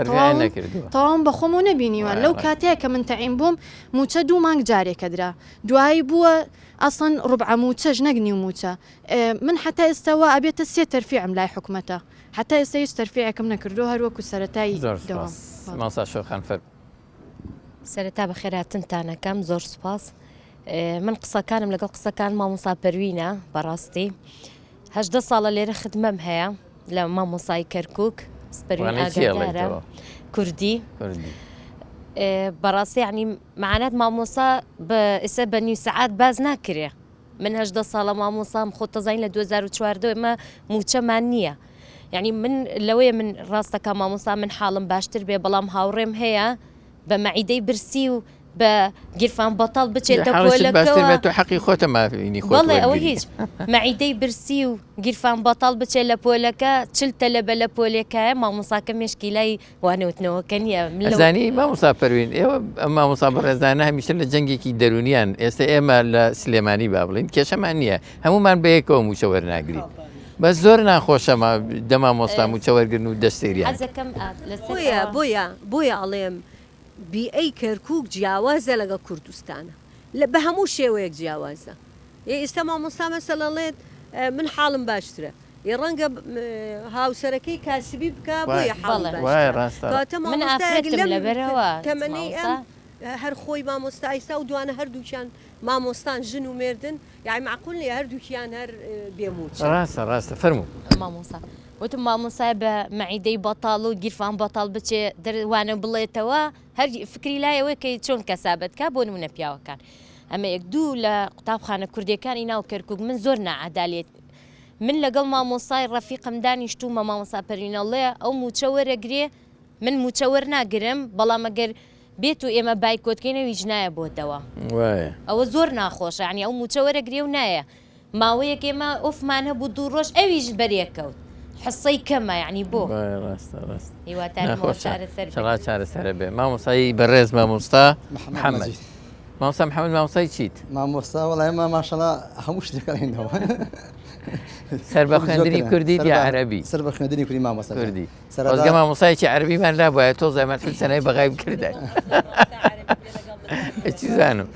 تەواوم بە خۆم و نەبینیوە لەو کاتەیە کە من تەعین بووم موچە 2 مانگ جارێکە درا دوایی بووە ئەسڵەن ڕوبع موچەش نەگنی و موچە من حتا ئێستاوە ئەبێتە 3 تەرفیعم لای حکومەتە حتا ئێستا هیچ تەرفیعەکەم نەکردو هەروەکو سەرەتایی دەوام ماسا شۆخان فەر سەرەتا بە خێراتنتانەکەم زۆر سوپاس من قسەکانم لەگەڵ قسەکان مامۆستا پەروینە بەڕاستی 18 ساڵە لێرە خدمەم هەیە لە مامۆسای کەرکووک سپەروین ئاگادارە کوردی بەڕاستی ینی معنات مامۆسا ئێستا بە نیو سەعات باز ناکرێ من 18 ساڵە مامۆسام خۆ تەزین لە 2014 ئێمە موچەمان نییە یعنی من لەوەیە من ڕاستەکە مامۆستا من حاڵم باشتر بێ بەڵام هاوڕێم هەیە بە مەعیدەی برسی و بە گیرفان بەتاڵ بچێتە پۆلەکەوە حەقی خۆتە مافینی خۆ بەڵێ ئەوە هیچ مەعیدەی برسی و گیرفان بەتاڵ بچێت لە پۆلەکە چل تەلەبە لە پۆلێکایە مامۆساکە مێشکیلای وانەوتنەوەکە نییە زانی مامۆستا پەروین ئێوە مامۆستا بەڕێزانە هەمیشە لە جەنگێکی دەرونیان ئێستا ئێمە لە سلێمانی با بڵین کێشەمان نییە هەمومان بە یەکەوە موچە وەرناگری بە زۆر ناخۆشەمە دەمامۆستا موچە وەرگرن و دەستێریان بۆیە ئەڵێم بیئەی کەرکووک جیاوازە لەگە کوردستانە بە هەموو شێوەیەک جیاوازە ئێستا مامۆستا مەسەڵێت من حاڵم باشترە ڕەنگە هاوسەرەکەی کاسبی بکە بۆیە تەمەنی ئەم هەر خۆی مامۆستایستا و دوانە هەردووکیان مامۆستان ژن و مردن یاعی معقول لێ هەردووکیان هەر بێموچ ڕاستە فەرموو مامۆستا وتم مامۆسای بە مەعیدەی بەتاڵ و گیرفان بەتاڵ بچێ دەوانە بڵێتەوە هەر فکری لایەوەی چۆن کەسابەتکە بۆ نمونە پیاوەکان ئەمە 1-2 لە قوتابخانە کوردیەکانی ناو کەرکووک من زۆر نەعادالێت من لەگەڵ مامۆسای ڕەفیقم دانیشتومە مامۆسا پەروینەڵێ ئەو موچە وەرەگرێ من موچە وەرناگرم بەڵام ئەگەر بێت و ئێمە بایکۆتکەینەویش نایە بۆتەوە ئەوە زۆر ناخۆشە ینی ئەو موچە وەرەگرێ و نایە ماوەیەک ئێمە ئۆفمان هەبوو 2 ڕۆژ ئەویش بەرێکەوت حسەی کەمە ینی بۆ چارەسەرە بێ مامۆستایی بەڕێز مامۆستا محەممەد مامۆستا محەممەد مامۆستای چیت مامۆستا وەڵای ئێمە ماشەڵا هەموو شتەکەینەوە سەر بە خوێندنی کوردی یا عەرەبی سەر بە خوێندنی کوردی مامۆستا کوردی ڕۆزگە مامۆستایکی عەرەبیمان لابووە تۆ زەمەت سەنەی بەغای بکردای چی زانم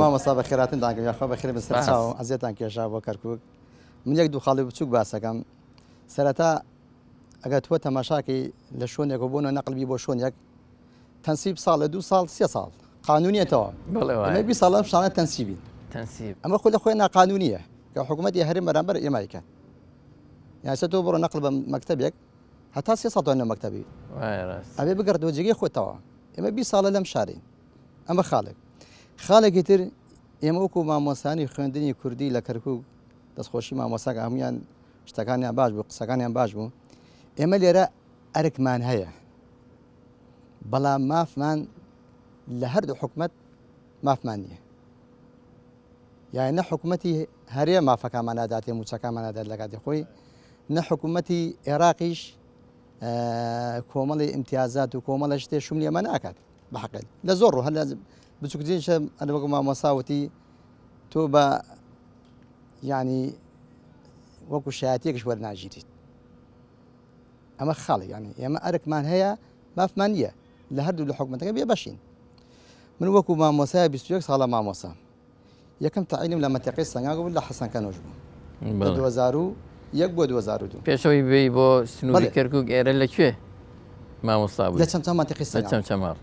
مامۆستا بە خێراتن یاخوا بە خێر بەسەر چاو ئەزیێتان کێشا بۆ کەرکووک من 1-2 خاڵی بچووک باسەکەم سەرەتا ئەگەر تۆ تەماشاکەی لە شوێنێک بۆنە نەقلبی بۆ شوێنێک تەنسیب ساڵە 2 ساڵ 3 ساڵ قانونیەتەوە 20 ساڵە شانە تەنسیبین ئەمە خۆی لە خۆی ناقانونیە کە حکوومەتی هەرێم بەرامبەر ئێمایکە يعني ستو برو نقل بمكتبك هتا 300 مكتبي ابي بقرد وجهي خو توا اما بي صاله لم شاري اما خالق يتر اما وكو ما موساني خوندني كردي لكركوك دەستخۆشی مامۆساک هەمویان شتەکانیان باش بوو قسەکانیان باش بوو ئێمە لێرە ئەرکمان هەیە بەڵام مافمان لە هەردوو حکومەت مافمان نییە یعنی نە حکوومەتی هەرێ مافەکانمان ناداتێ موچەکانمان نادات لە کاتی خۆی نە حکوومەتی عێراقیش کۆمەڵی امتیازات و کۆمەڵە شتێ شوم لێمە ناکات بەحەقل لە زۆر ڕوو هەر بچووکترینشە ئەنە وەکو مامۆساوتی تۆ بە يعني وەکو شایەتێکش وەرناژیریت ئەمە خاڵی يعني ئێمە ئەرکمان هەیە مافمان نییە لە هەردوو لە حکوومەتەکە بێ بەشین من وەکو مامۆسای 21 ساڵە مامۆسا یەکەم تەعینم لە مەنتیقەی سەنگاگ بوو لە حەسەن کەنۆژ بوو لە 2001 بۆ 2002 پێشەوەی بێی بۆ سنووری کەرکووک ئێرە لەکوێ مامۆستا بوو لە چەمچەم مەنتیقەی سەنگاگ چەمچەماڵ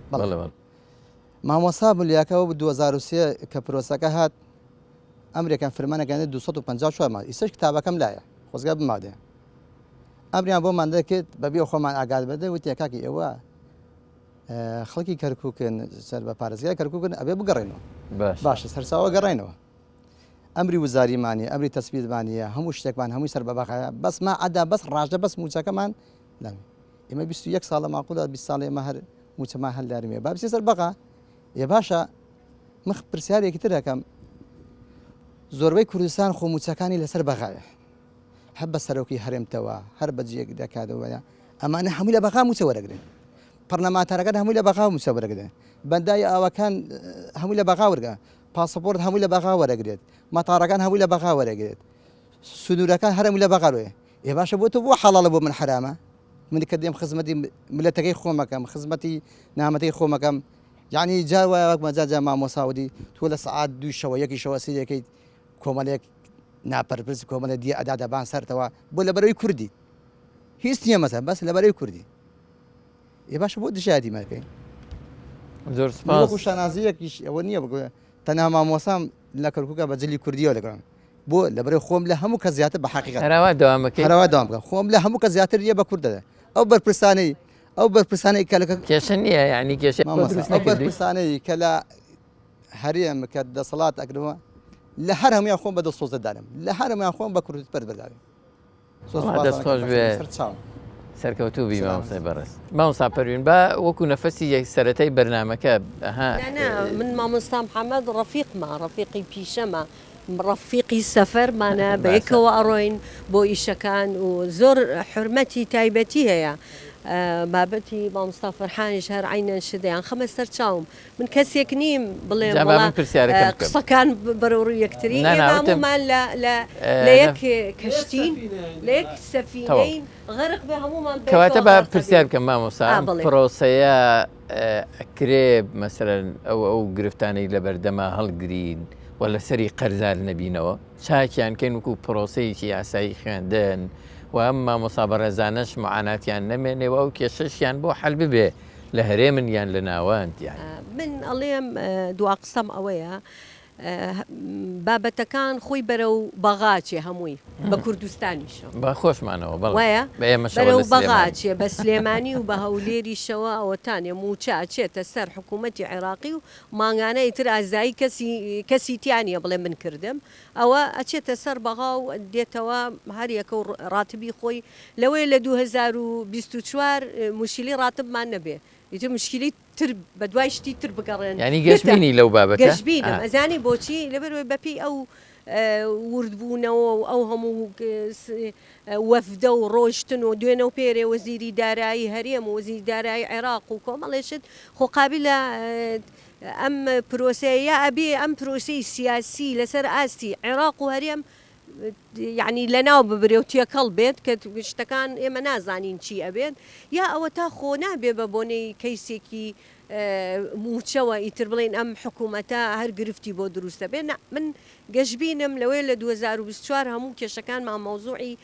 مامۆسا بوو لەیەکەوە بە 2003 کە پرۆسەکە هات ئەمریکان فرمانەکەی 254 مال ئیسش کتابەکەم لایە خۆزگا بمادێ ئەمریان بۆمان دەکرد بەبێ خۆمان ئاگاد بەدە وتی کاکی ئێوە خەڵکی کەرکووکن سەر بە پارێزگای کەرکووکن ئەبێ بگەڕێنەوە باشە سەرچاوە گەڕێنەوە ئەمری وزاریمانی ئەمری تەسبیدمانیە هەموو شتێکمان هەمووی سەر بەباخە بەس ما عەدا بەس ڕاژە بەس موچەکەمان لەم ئێمە 21 ساڵە ماقولە 20 ساڵ ئێمە هەر موچەمان هەلدارمێ با بچێ سەر بەقا ێ باشە مخ پرسیارێکی تر دەکەم زۆربەی کوردستان خۆموچەکانی لەسەر بەغایە هەر بە سەرۆکی هەرێمتەوە هەر بەجێک دەکاتەوەە ئەمانە هەمووی لە بەغا موچە وەرەگرن پەرلەمانتارەکان هەمووی لە بەغا موچە وەرەگرن بەندای ئاوەکان هەمووی لە بەغا وەرگە پاسپۆرت هەمووی لە بەغا وەرەگرێت مەتاڕەکان هەمووی لە بەغا وەرەگرێت سنوورەکان هەرمووی لە بەغاوێ ێ باشە بۆ تۆ بۆ حەڵاڵە بۆ من حرامە من کە دێم خزمەتی ملەتەکەی خۆمەکەم خزمەتی نامەتەی خۆمەکەم یعنی جاوە وەکمەجا مامۆساودی تۆ لە سعات دوو شەوە یەکی شەوە سیرەکەیت کۆمەڵێک ناپەرپرس کۆمەڵە دی ئەدا دەبان سەرتەوە بۆ لەبەرەوەی کوردی هیچ نییە مەسە بەس لەبەرەوەی کوردی ێ باشە بۆ دژایەتی مەکەین زۆر سپاس شانازیەکیش ئەوە نییە بگوێ تەنها مامۆسام لە کەرکووکە بە جلی کوردیەوە لەگەڵم بۆ لەبەرەوەی خۆم لە هەموو کە زیاتر بە حەقیقەت هەراوا دەوامەکەی هەراوا دەوام بکەم خۆم لە هەموو کە زیاتر یە بە کورد دەدە ئەو بەرپرسانەی کە لەکە کێشە نییە یعنی کێشە بەرپرسانەی کە لە هەرێم کە دەسەڵات ئەکرەوە لە هەر هەمویان خۆم بە دەستۆزە دارم لە هەر هەمویان خۆم بە کوردی پەروەردارم دەستخۆش بێ سەرکەوتوو بی مامۆسای بەڕێز مامۆستا پەروین بە وەکو نەفەسی یەک سەرەتای بەرنامەکە من مامۆستا محەممەد ڕەفیقمە ڕەفیقی پیشەمە ڕەفیقی سەفەرمانە بەیەکەوە ئەڕۆین بۆ ئیشەکان و زۆر حرمەتی تایبەتی هەیە بابەتی مامۆستا فەرحانیش هەر عینەن شدەیان خەمە سەر چاوم من کەسێک نیم بڵێ قسەکان بەرەوڕوو یەکتری هەمومان لە یەک کەشتین لە یەک سەفینەین غەرق بێ هەمومان کەواتە بە پرسیار بکەم مامۆستا پرۆسەیە ئەکرێ مەسەرەن ئەو گرفتانەی لە بەردەما هەڵگرین و لەسەری قەرزار نەبینەوە چاکیان کەین وەکو پرۆسەیەکی یاسایی خوێندن و ئەم مامۆستا بەڕێزانەش معاناتیان نەمێنێەوە ئەو کێشەشیان بۆ حەل ببێ لە هەرێمن یان لە ناوەندیان من ئەڵێم دوا قسەم ئەوەیە بابەتەکان خۆی بەرە و بەغاچێ هەمووی بە کوردستانیشە بە خۆشمانەوە وایە بەرە و بەغاچێ بە سلێمانی و بە هەولێریشەوە ئەوەتانێ موچە ئەچێتە سەر حکوومەتی عێراقی و ماگانەی تر ئازایی کەسی تیانە بڵێ من کردم ئەوە ئەچێتە سەر بەغا و دێتەوە هەریەکە و ڕاتبی خۆی لەوەی لە 2024 مشکلی ڕاتبمان نەبێ ئیتر مشکلی تر بە دوای شتی تر بگەڕێن ینی گەشتبینی لەو بابەتە گەشتبینم ئەزانی بۆچی لەبەرەوەی بەپی ئەو وردبوونەوە و ئەو هەموو وەفدە و ڕۆشتن و دوێنە و پێرێ وەزیری دارایی هەرێم و وەزیری دارایی عێراق و کۆمەڵێشت خۆقابلە ئەم پرۆسەیە ئەبێ ئەم پرۆسەی سیاسی لەسەر ئاستی عێراق و هەرێم یعنی لەناو ببرێ و تێکەڵ بێت کە شتەکان ئێمە نازانین چی ئەبێت یا ئەوە تا خۆ نابێ بە بۆنەی کەیسێکی موچەوە ئیتر بڵێن ئەم حکوومەتە هەر گرفتی بۆ دروستە بێن من گەشتبینم لەوەی لە 2024 هەموو کێشەکانمان مەوزوعی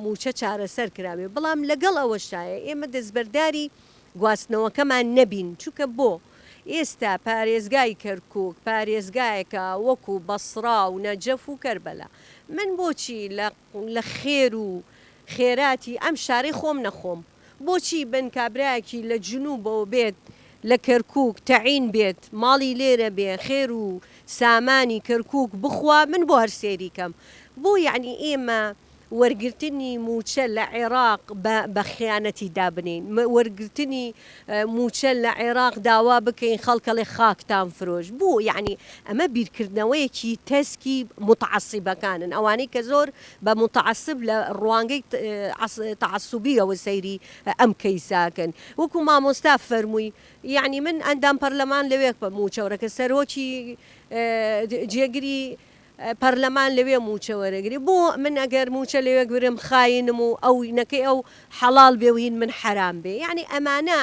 موچە چارەسەر کرابێ بەڵام لەگەڵ ئەوەشایە ئێمە دەستبەرداری گواستنەوەکەمان نەبین چووکە بۆ ئێستا پارێزگای کەرکووک پارێزگایەکە وەکو بەسڕا و نەجەف و کەربەلا من بۆچی لە خێر و خێراتی ئەم شاری خۆم نەخۆم بۆچی بن کابراایکی لە جنوبەوە بێت لە کەرکک تەعین بێت ماڵی لێرە بێ خێر و سامانی کەرکک بخوا من بۆ هەر سێری کەم بۆ یعنی ئێمە وەرگرتنی موچە لە عێراق بە خیانەتی دابنین وەرگرتنی موچە لە عێراق داوا بکەین خەڵکەڵێ خاکتان فرۆش بوو یعنی ئەمە بیرکردنەوەیەکی تەسکی متعسیبەکانن ئەوانەی کە زۆر بە متعسب لە ڕوانگەی تعسوبیەوە سەیری ئەم کەیساکەن وەکو مامۆستا فەرمووی یعنی من ئەندام پەرلەمان لەوێک بە موچەوەرەکە سەرۆکی جێگری پەرلەمان لەوێ موچە وەرەگری بۆ من ئەگەر موچە لەوێ گورم خاینم و ئەو نەکەی ئەو حەڵال بێوین من حرام بێ یعنی ئەمانە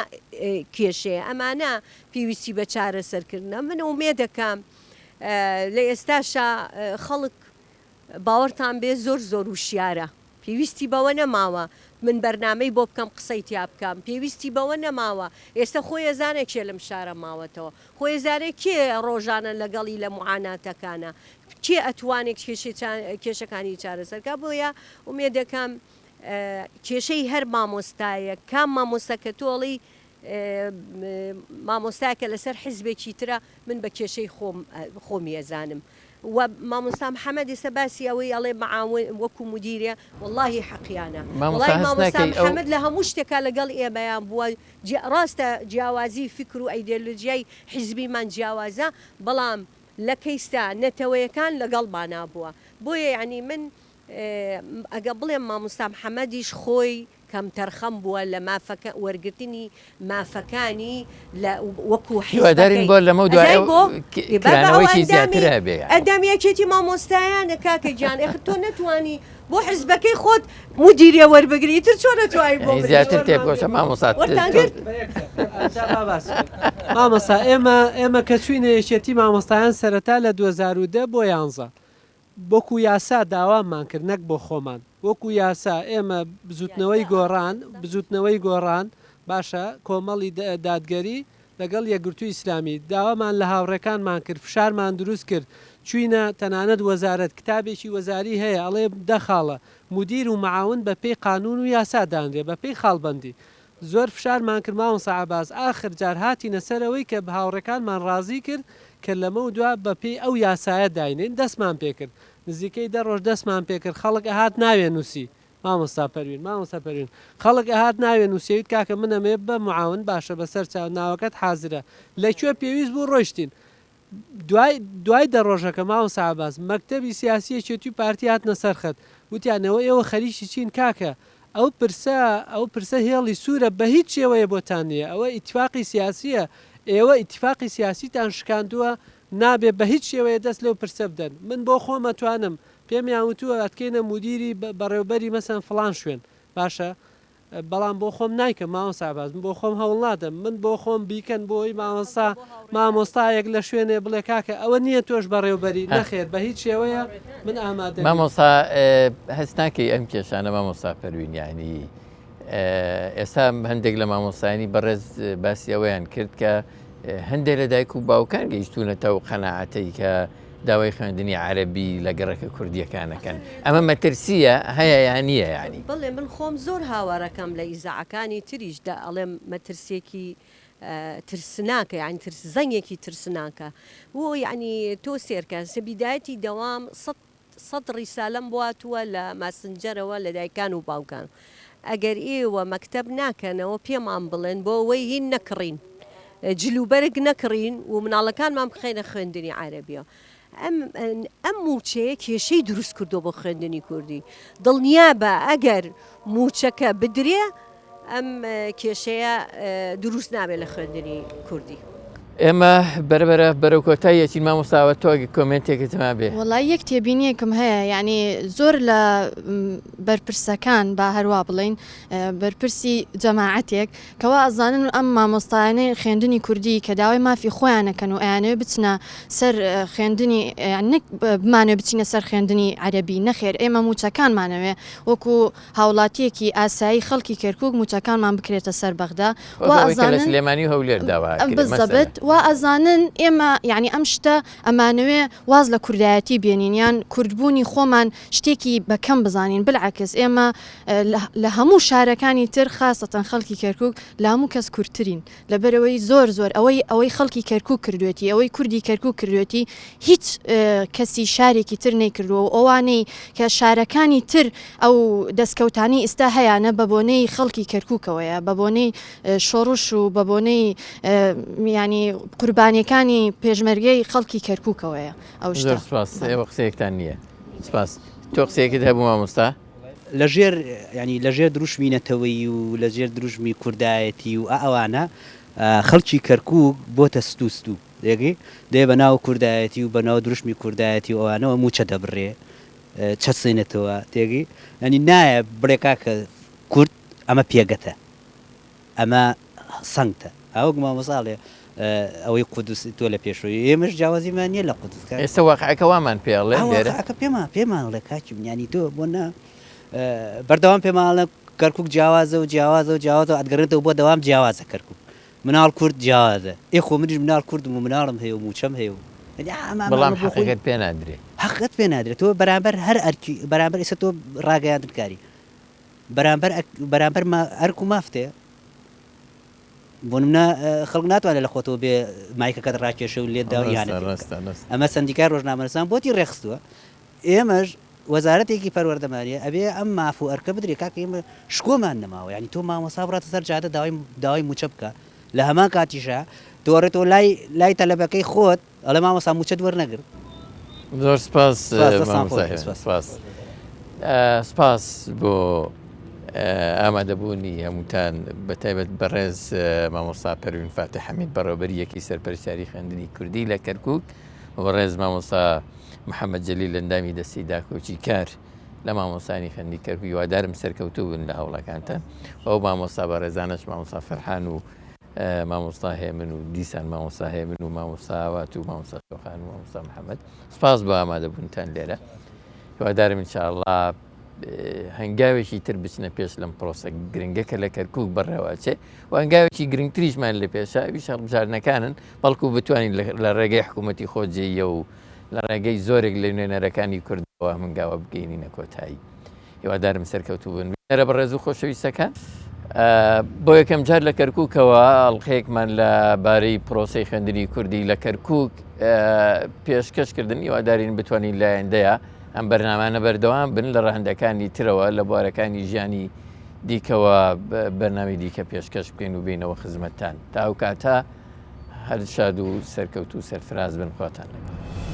کێشەیە ئەمانە پێویستی بە چارە سەرکردنە من ئومێ دەکەم لە ئێستاشا خەڵک باوەڕتان بێ زۆر وشیارە پێویستی بەوە نەماوە من بەرنامەی بۆ بکەم قسەی تیا بکەم پێویستی بەوە نەماوە ئێستا خۆی ێزانێک کێ لەم شارە ماوەتەوە خۆی ێزارێک کێ ڕۆژانە لەگەڵی لە معاناتەکانە کێ ئەتوانێک کێشەکانی چارەسەرکە بۆیە ومێ دەکەم کێشەی هەر مامۆستایە کام مامۆستاکە تۆڵی مامۆستاکە لەسەر حیزبێکی ترە من بە کێشەی خۆمی ئەزانم و مامۆستا محەممەد ئێستا باسی ئەوەی ئەڵێ معاون وەکو مدیرە واللهی حەقیانە وڵی مامۆستا محەممەد لە هەموو شتێکا لەگەڵ ئێمەیان بووە ڕاستە جیاوازی فکر و ئەیدۆلۆژیای حیزبیمان جیاوازە بەڵام لە کەیستا نەتەوەیەکان لەگەڵمان بووە بۆیە یعنی من ئەگە بڵێم مامۆستا محەممەدیش خۆی کەم تەرخەم بووە لە وەرگرتنی مافەکانی وەکو حیوادارین بۆ لەمە دوایەوەی زیاتر بێ ئەدەمیەکێتی مامۆستایانە کاکە گیان تۆ نەتوانی بۆ حزبەکەی خۆت مدیرە وەربگری تر چۆن نەتوانی بۆ زیاتر تێبگۆشە مامۆستا مامۆستا ئێمە کە چوینە یەکێتی مامۆستایان سەرەتا لە 2010 بۆ 11 بۆکو یاسا داوامان کرد نەک بۆ خۆمان وەکو یاسا ئێمە بزوتنەوەی گۆڕان باشە کۆمەڵی دادگەری لەگەڵ یەکگرتووی ئیسلامی داوامان لە هاوڕێکانمان کرد فشارمان دروست کرد چوینە تەنانەت وەزارەت کتابێکی وەزاری هەیە ئەڵێ دەخاڵە مدیر و معاون بە پێی قانون و یاسا دانرێ بە پێی خاڵبەندی زۆر فشارمان کرد مامۆستا عەباس ئاخر جار هاتینە سەرەوەی کە بە هاوڕێکانمان ڕازی کرد کە لەمە و دوا بە پێی ئەو یاسایە داینێن دەستمان پێکرد نزیکەی 10 ڕۆژ دەستمان پێکرد خەڵک ئەهات ناوێ نووسی مامۆستا پەروین خەڵک ئەهات ناوێ نووسیویت کاکە منەمێ بە معاون باشە بەسەر چاو ناوەکەت حازرە لەکوێ پێویست بوو ڕۆیشتین دوای 10 ڕۆژەکە مامۆستا عەباس مەکتەبی سیاسیەکێتی پارتی هاتنە سەرخەت وتیانەوە ئێوە خەریکی چین کاکە ئەو پرسە هێڵی سوورە بە هیچ شێوەیە بۆتان نییە ئەوە ئیتیفاقی سیاسیە ئێوە ئیتیفاقی سیاسیتان شکاندووە نابێ بە هیچ شێوەیە دەست لەو پرسە بدەن من بۆ خۆم ئەتوانم پێم یاوتووە ئەتکەینە مدیری بەڕێوبەری مەسەن فڵان شوێن باشە بەڵام بۆ خۆم نایکە مامۆستا عەباس بۆ خۆم هەوڵ نادەم من بۆ خۆم بیکەن بۆی مامۆستایەک لە شوێنێ بڵێ کاکە ئەوە نییە تۆش بەڕێوبەری نەخێر بە هیچ شێوەیە من ئامادە مامۆستا هەست ناکەی ئەم کێشانە مامۆستا پەروین یعنی ئێستا هەندێک لە مامۆستایانی بەڕێز باسی ئەوەیان کرد کە هەندێک لە دایک و باوکان گەیشتونەتەوە قەناعەتەی کە داوای خوێندنی عەرەبی لە گەڕەکە کوردیەکانەکەن ئەمە مەترسیە هەیە یان نییە یعنی بڵێ من خۆم زۆر هاوارەکەم لە ئیزاعەکانی تریشدا ئەڵێم مەترسێکی ترسناکە یعنی زەنگێکی ترسناکە بۆ یعنی تۆ سێرکە سەبیدایەتی دەوام 100 ڕیسالەم بواتووە لە ماسنجەرەوە لە دایکان و باوکان ئەگەر ئێوە مەکتەب ناکەنەوە پێمان بڵێن بۆ ئەوەی هین نەکڕین جلوبەرگ نەکڕین و مناڵەکانمان بخێنە خوێندنی عەرەبیە ئەم موچەیە کێشەی دروست کردو بۆ خوێندنی کوردی دڵنیا بە ئەگەر موچەکە بدرێ ئەم کێشەیە دروست نابێت لە خوێندنی کوردی ئێمە بەرەبەرە بەرەو کۆتاییەتی مامۆستاوە تۆگە کۆمنتێکتما بێ وڵای یەک تێبینیەکم هەیە یعنی زۆر لە بەرپرسەکان با هەروە بڵین بەرپرسی جەماعەتێک کەوا ئەزانن ئەم مامۆستایانەی خوێندنی کوردی کە داوای مافی خۆیانەکەن و ئەیانەوە بچنە سەر خوێندنی بمانوێ بچینە سەر خوێندنی عەرەبی نەخێر ئێمە موچەکانمانەوێ وەکو هاوڵاتیەکی ئاسایی خەڵکی کەرکووک موچەکانمان بکرێتە سەر بەغدا لێمانی هەولێر داوا بزەبێت و وا ئەزانن ئێمە ینی ئەم شتە ئەمانەوێ واز لە کوردایەتی بێنینیان کوردبوونی خۆمان شتێکی بەکەم بزانین بالعکس ئێمە لە هەموو شارەکانی تر خاستەن خەڵکی کەرکک لە هەموو کەس کورتترین لەبەرەوەی زۆر ئەوەی خەڵکی کەرکک کردوێتی ئەوەی کوردی کەرکک کردوێتی هیچ کەسی شارێکی تر نەیکردووە و ئەوانەی کە شارەکانی تر ئەو دەستکەوتانی ئستا هەیەە بە بۆنەی خەڵکی کەرککەوەیە بە بۆنەی شۆڕش و بە بۆنەی ینی قوربانیەکانی پێشمەرگەی خەڵکی کەرککەوەیە ئەو سپاس ئێوە قسەیەکتان نییە سپاس تۆ قسەیەکت هەبوو مامۆستا لەژێر ینی لەژێر دروشمینەتەوەی و لەژێر دروژمی کوردایەتی و ئەوانە خەڵکی کەرکک بۆتە ستوستو دێگەی دێ بە ناو کوردایەتی و بە ناو دروشمی کوردایەتی و ئەوانەوە موچە دەبڕێ چەسێنێتەوە تێگەی ئەنی نایە بڕێکا کە کورد ئەمە پێگەتە ئەمە سنگتە ئەوە مامۆساڵێ ئەوەی قودوس تۆ لە پێشەوەی ئێمەش جیاوازیمان نیە لە قودوس ئێستا واقعەکە وامان پێڵێ پێمان لە کاچی ینی تۆ بۆ بەردەوام پێماڵە کەرکک جیاوازە و جیاوازە ئەدگەڕێتەوە بۆ دەوام جیاوازە کەرکک مناڵ کورد جیاوازە خۆ منیش مناڵ کوردم و مناڵم هەیە و موچەم هەیە و بەڵام حقیقەت پێ نادرێ حقیقەت پێ نادرێت تۆ بەرامبەر هەر ئەرکی بەرامبەر ئێستا تۆ ڕاگەیاندنکاری بەرامبەر ئەرک و مافتەیە بۆ منە خەڵک ناتوانێت لە خۆتەوە بێ مایکەکەت ڕاکێشە و لێت داویانە ئەمە سندیکای ڕۆژنامەنووسان بۆتی ڕێخستووە ئێمەش وەزارەتێکی پەروەردەمانیە ئەبێ ئەم ماف و ئەرکە بدرێ کاکە ئێمە شکۆمان نەماوە ینی تۆ مامۆستا بڕاتە سەر جادە داوای موچە بکە لە هەمان کاتیشە تۆڕێتەوە لای تەلەبەکەی خۆت ئەڵێ مامۆستا موچەت وەرنەگر زۆر سپاس بۆ ئامادەبوونی هەمووتان بەتایبەت بەڕێز مامۆستا پەروین فاتح حەمید بەڕێوەبەریەکی سەرپەرشتیاری خوێندنی کوردی لە کەرکک بەڕێز مامۆستا محەممەد جەلیل لەندامی دەستی داکۆچی کار لە مامۆستانی خوێندنی کەرکک هیوادارم سەرکەوتوو بن لە هەوڵەکانتان ئەو مامۆستا بەڕێزانش مامۆستا فەرحان و مامۆستا هەیە من و دیسان مامۆستا هەیە من و مامۆستا هاوات و مامۆستا شۆخان و مامۆستا محەممەد سپاس بۆ ئامادەبوونتان لێرە هیوادارم ئینشاءڵڵا هەنگاوێکی تر بچنە پێش لەم پرۆسە گرنگەکە لە کەرکک بەڕێواچێ و هەنگاوێکی گرنگتریشمان لە پێشە ویش هەڵبژارنەکانن بەڵکو بتوانین لە ڕێگەی حکوومەتی خۆجێیە و لە ڕێگەی زۆرێک لە نوێنەرەکانی کوردەوە منگاوە بگەینینە کۆتایی هیوادارم سەرکەوتوو بن وێنەرە بەڕێز و خۆشەویستەکان بۆ یەکەم جار لە کەرککەوە ئەڵقەیەکمان لە بارەی پرۆسەی خوێندنی کوردی لە کەرکک پێشکەشکردن هیوادارین بتوانین لە ئایندەیە ئەم بەرنامانە بەردەوام بن لە ڕەهندەکانی ترەوە لە بوارەکانی ژیانی دیکەوە بەرنامی دیکە پێشکەش بکەین و بینەوە خزمەتتان تا ئەو کاتە هەر شاد و سەرکەوت و سەرفراز بن خواتان لەگەڵ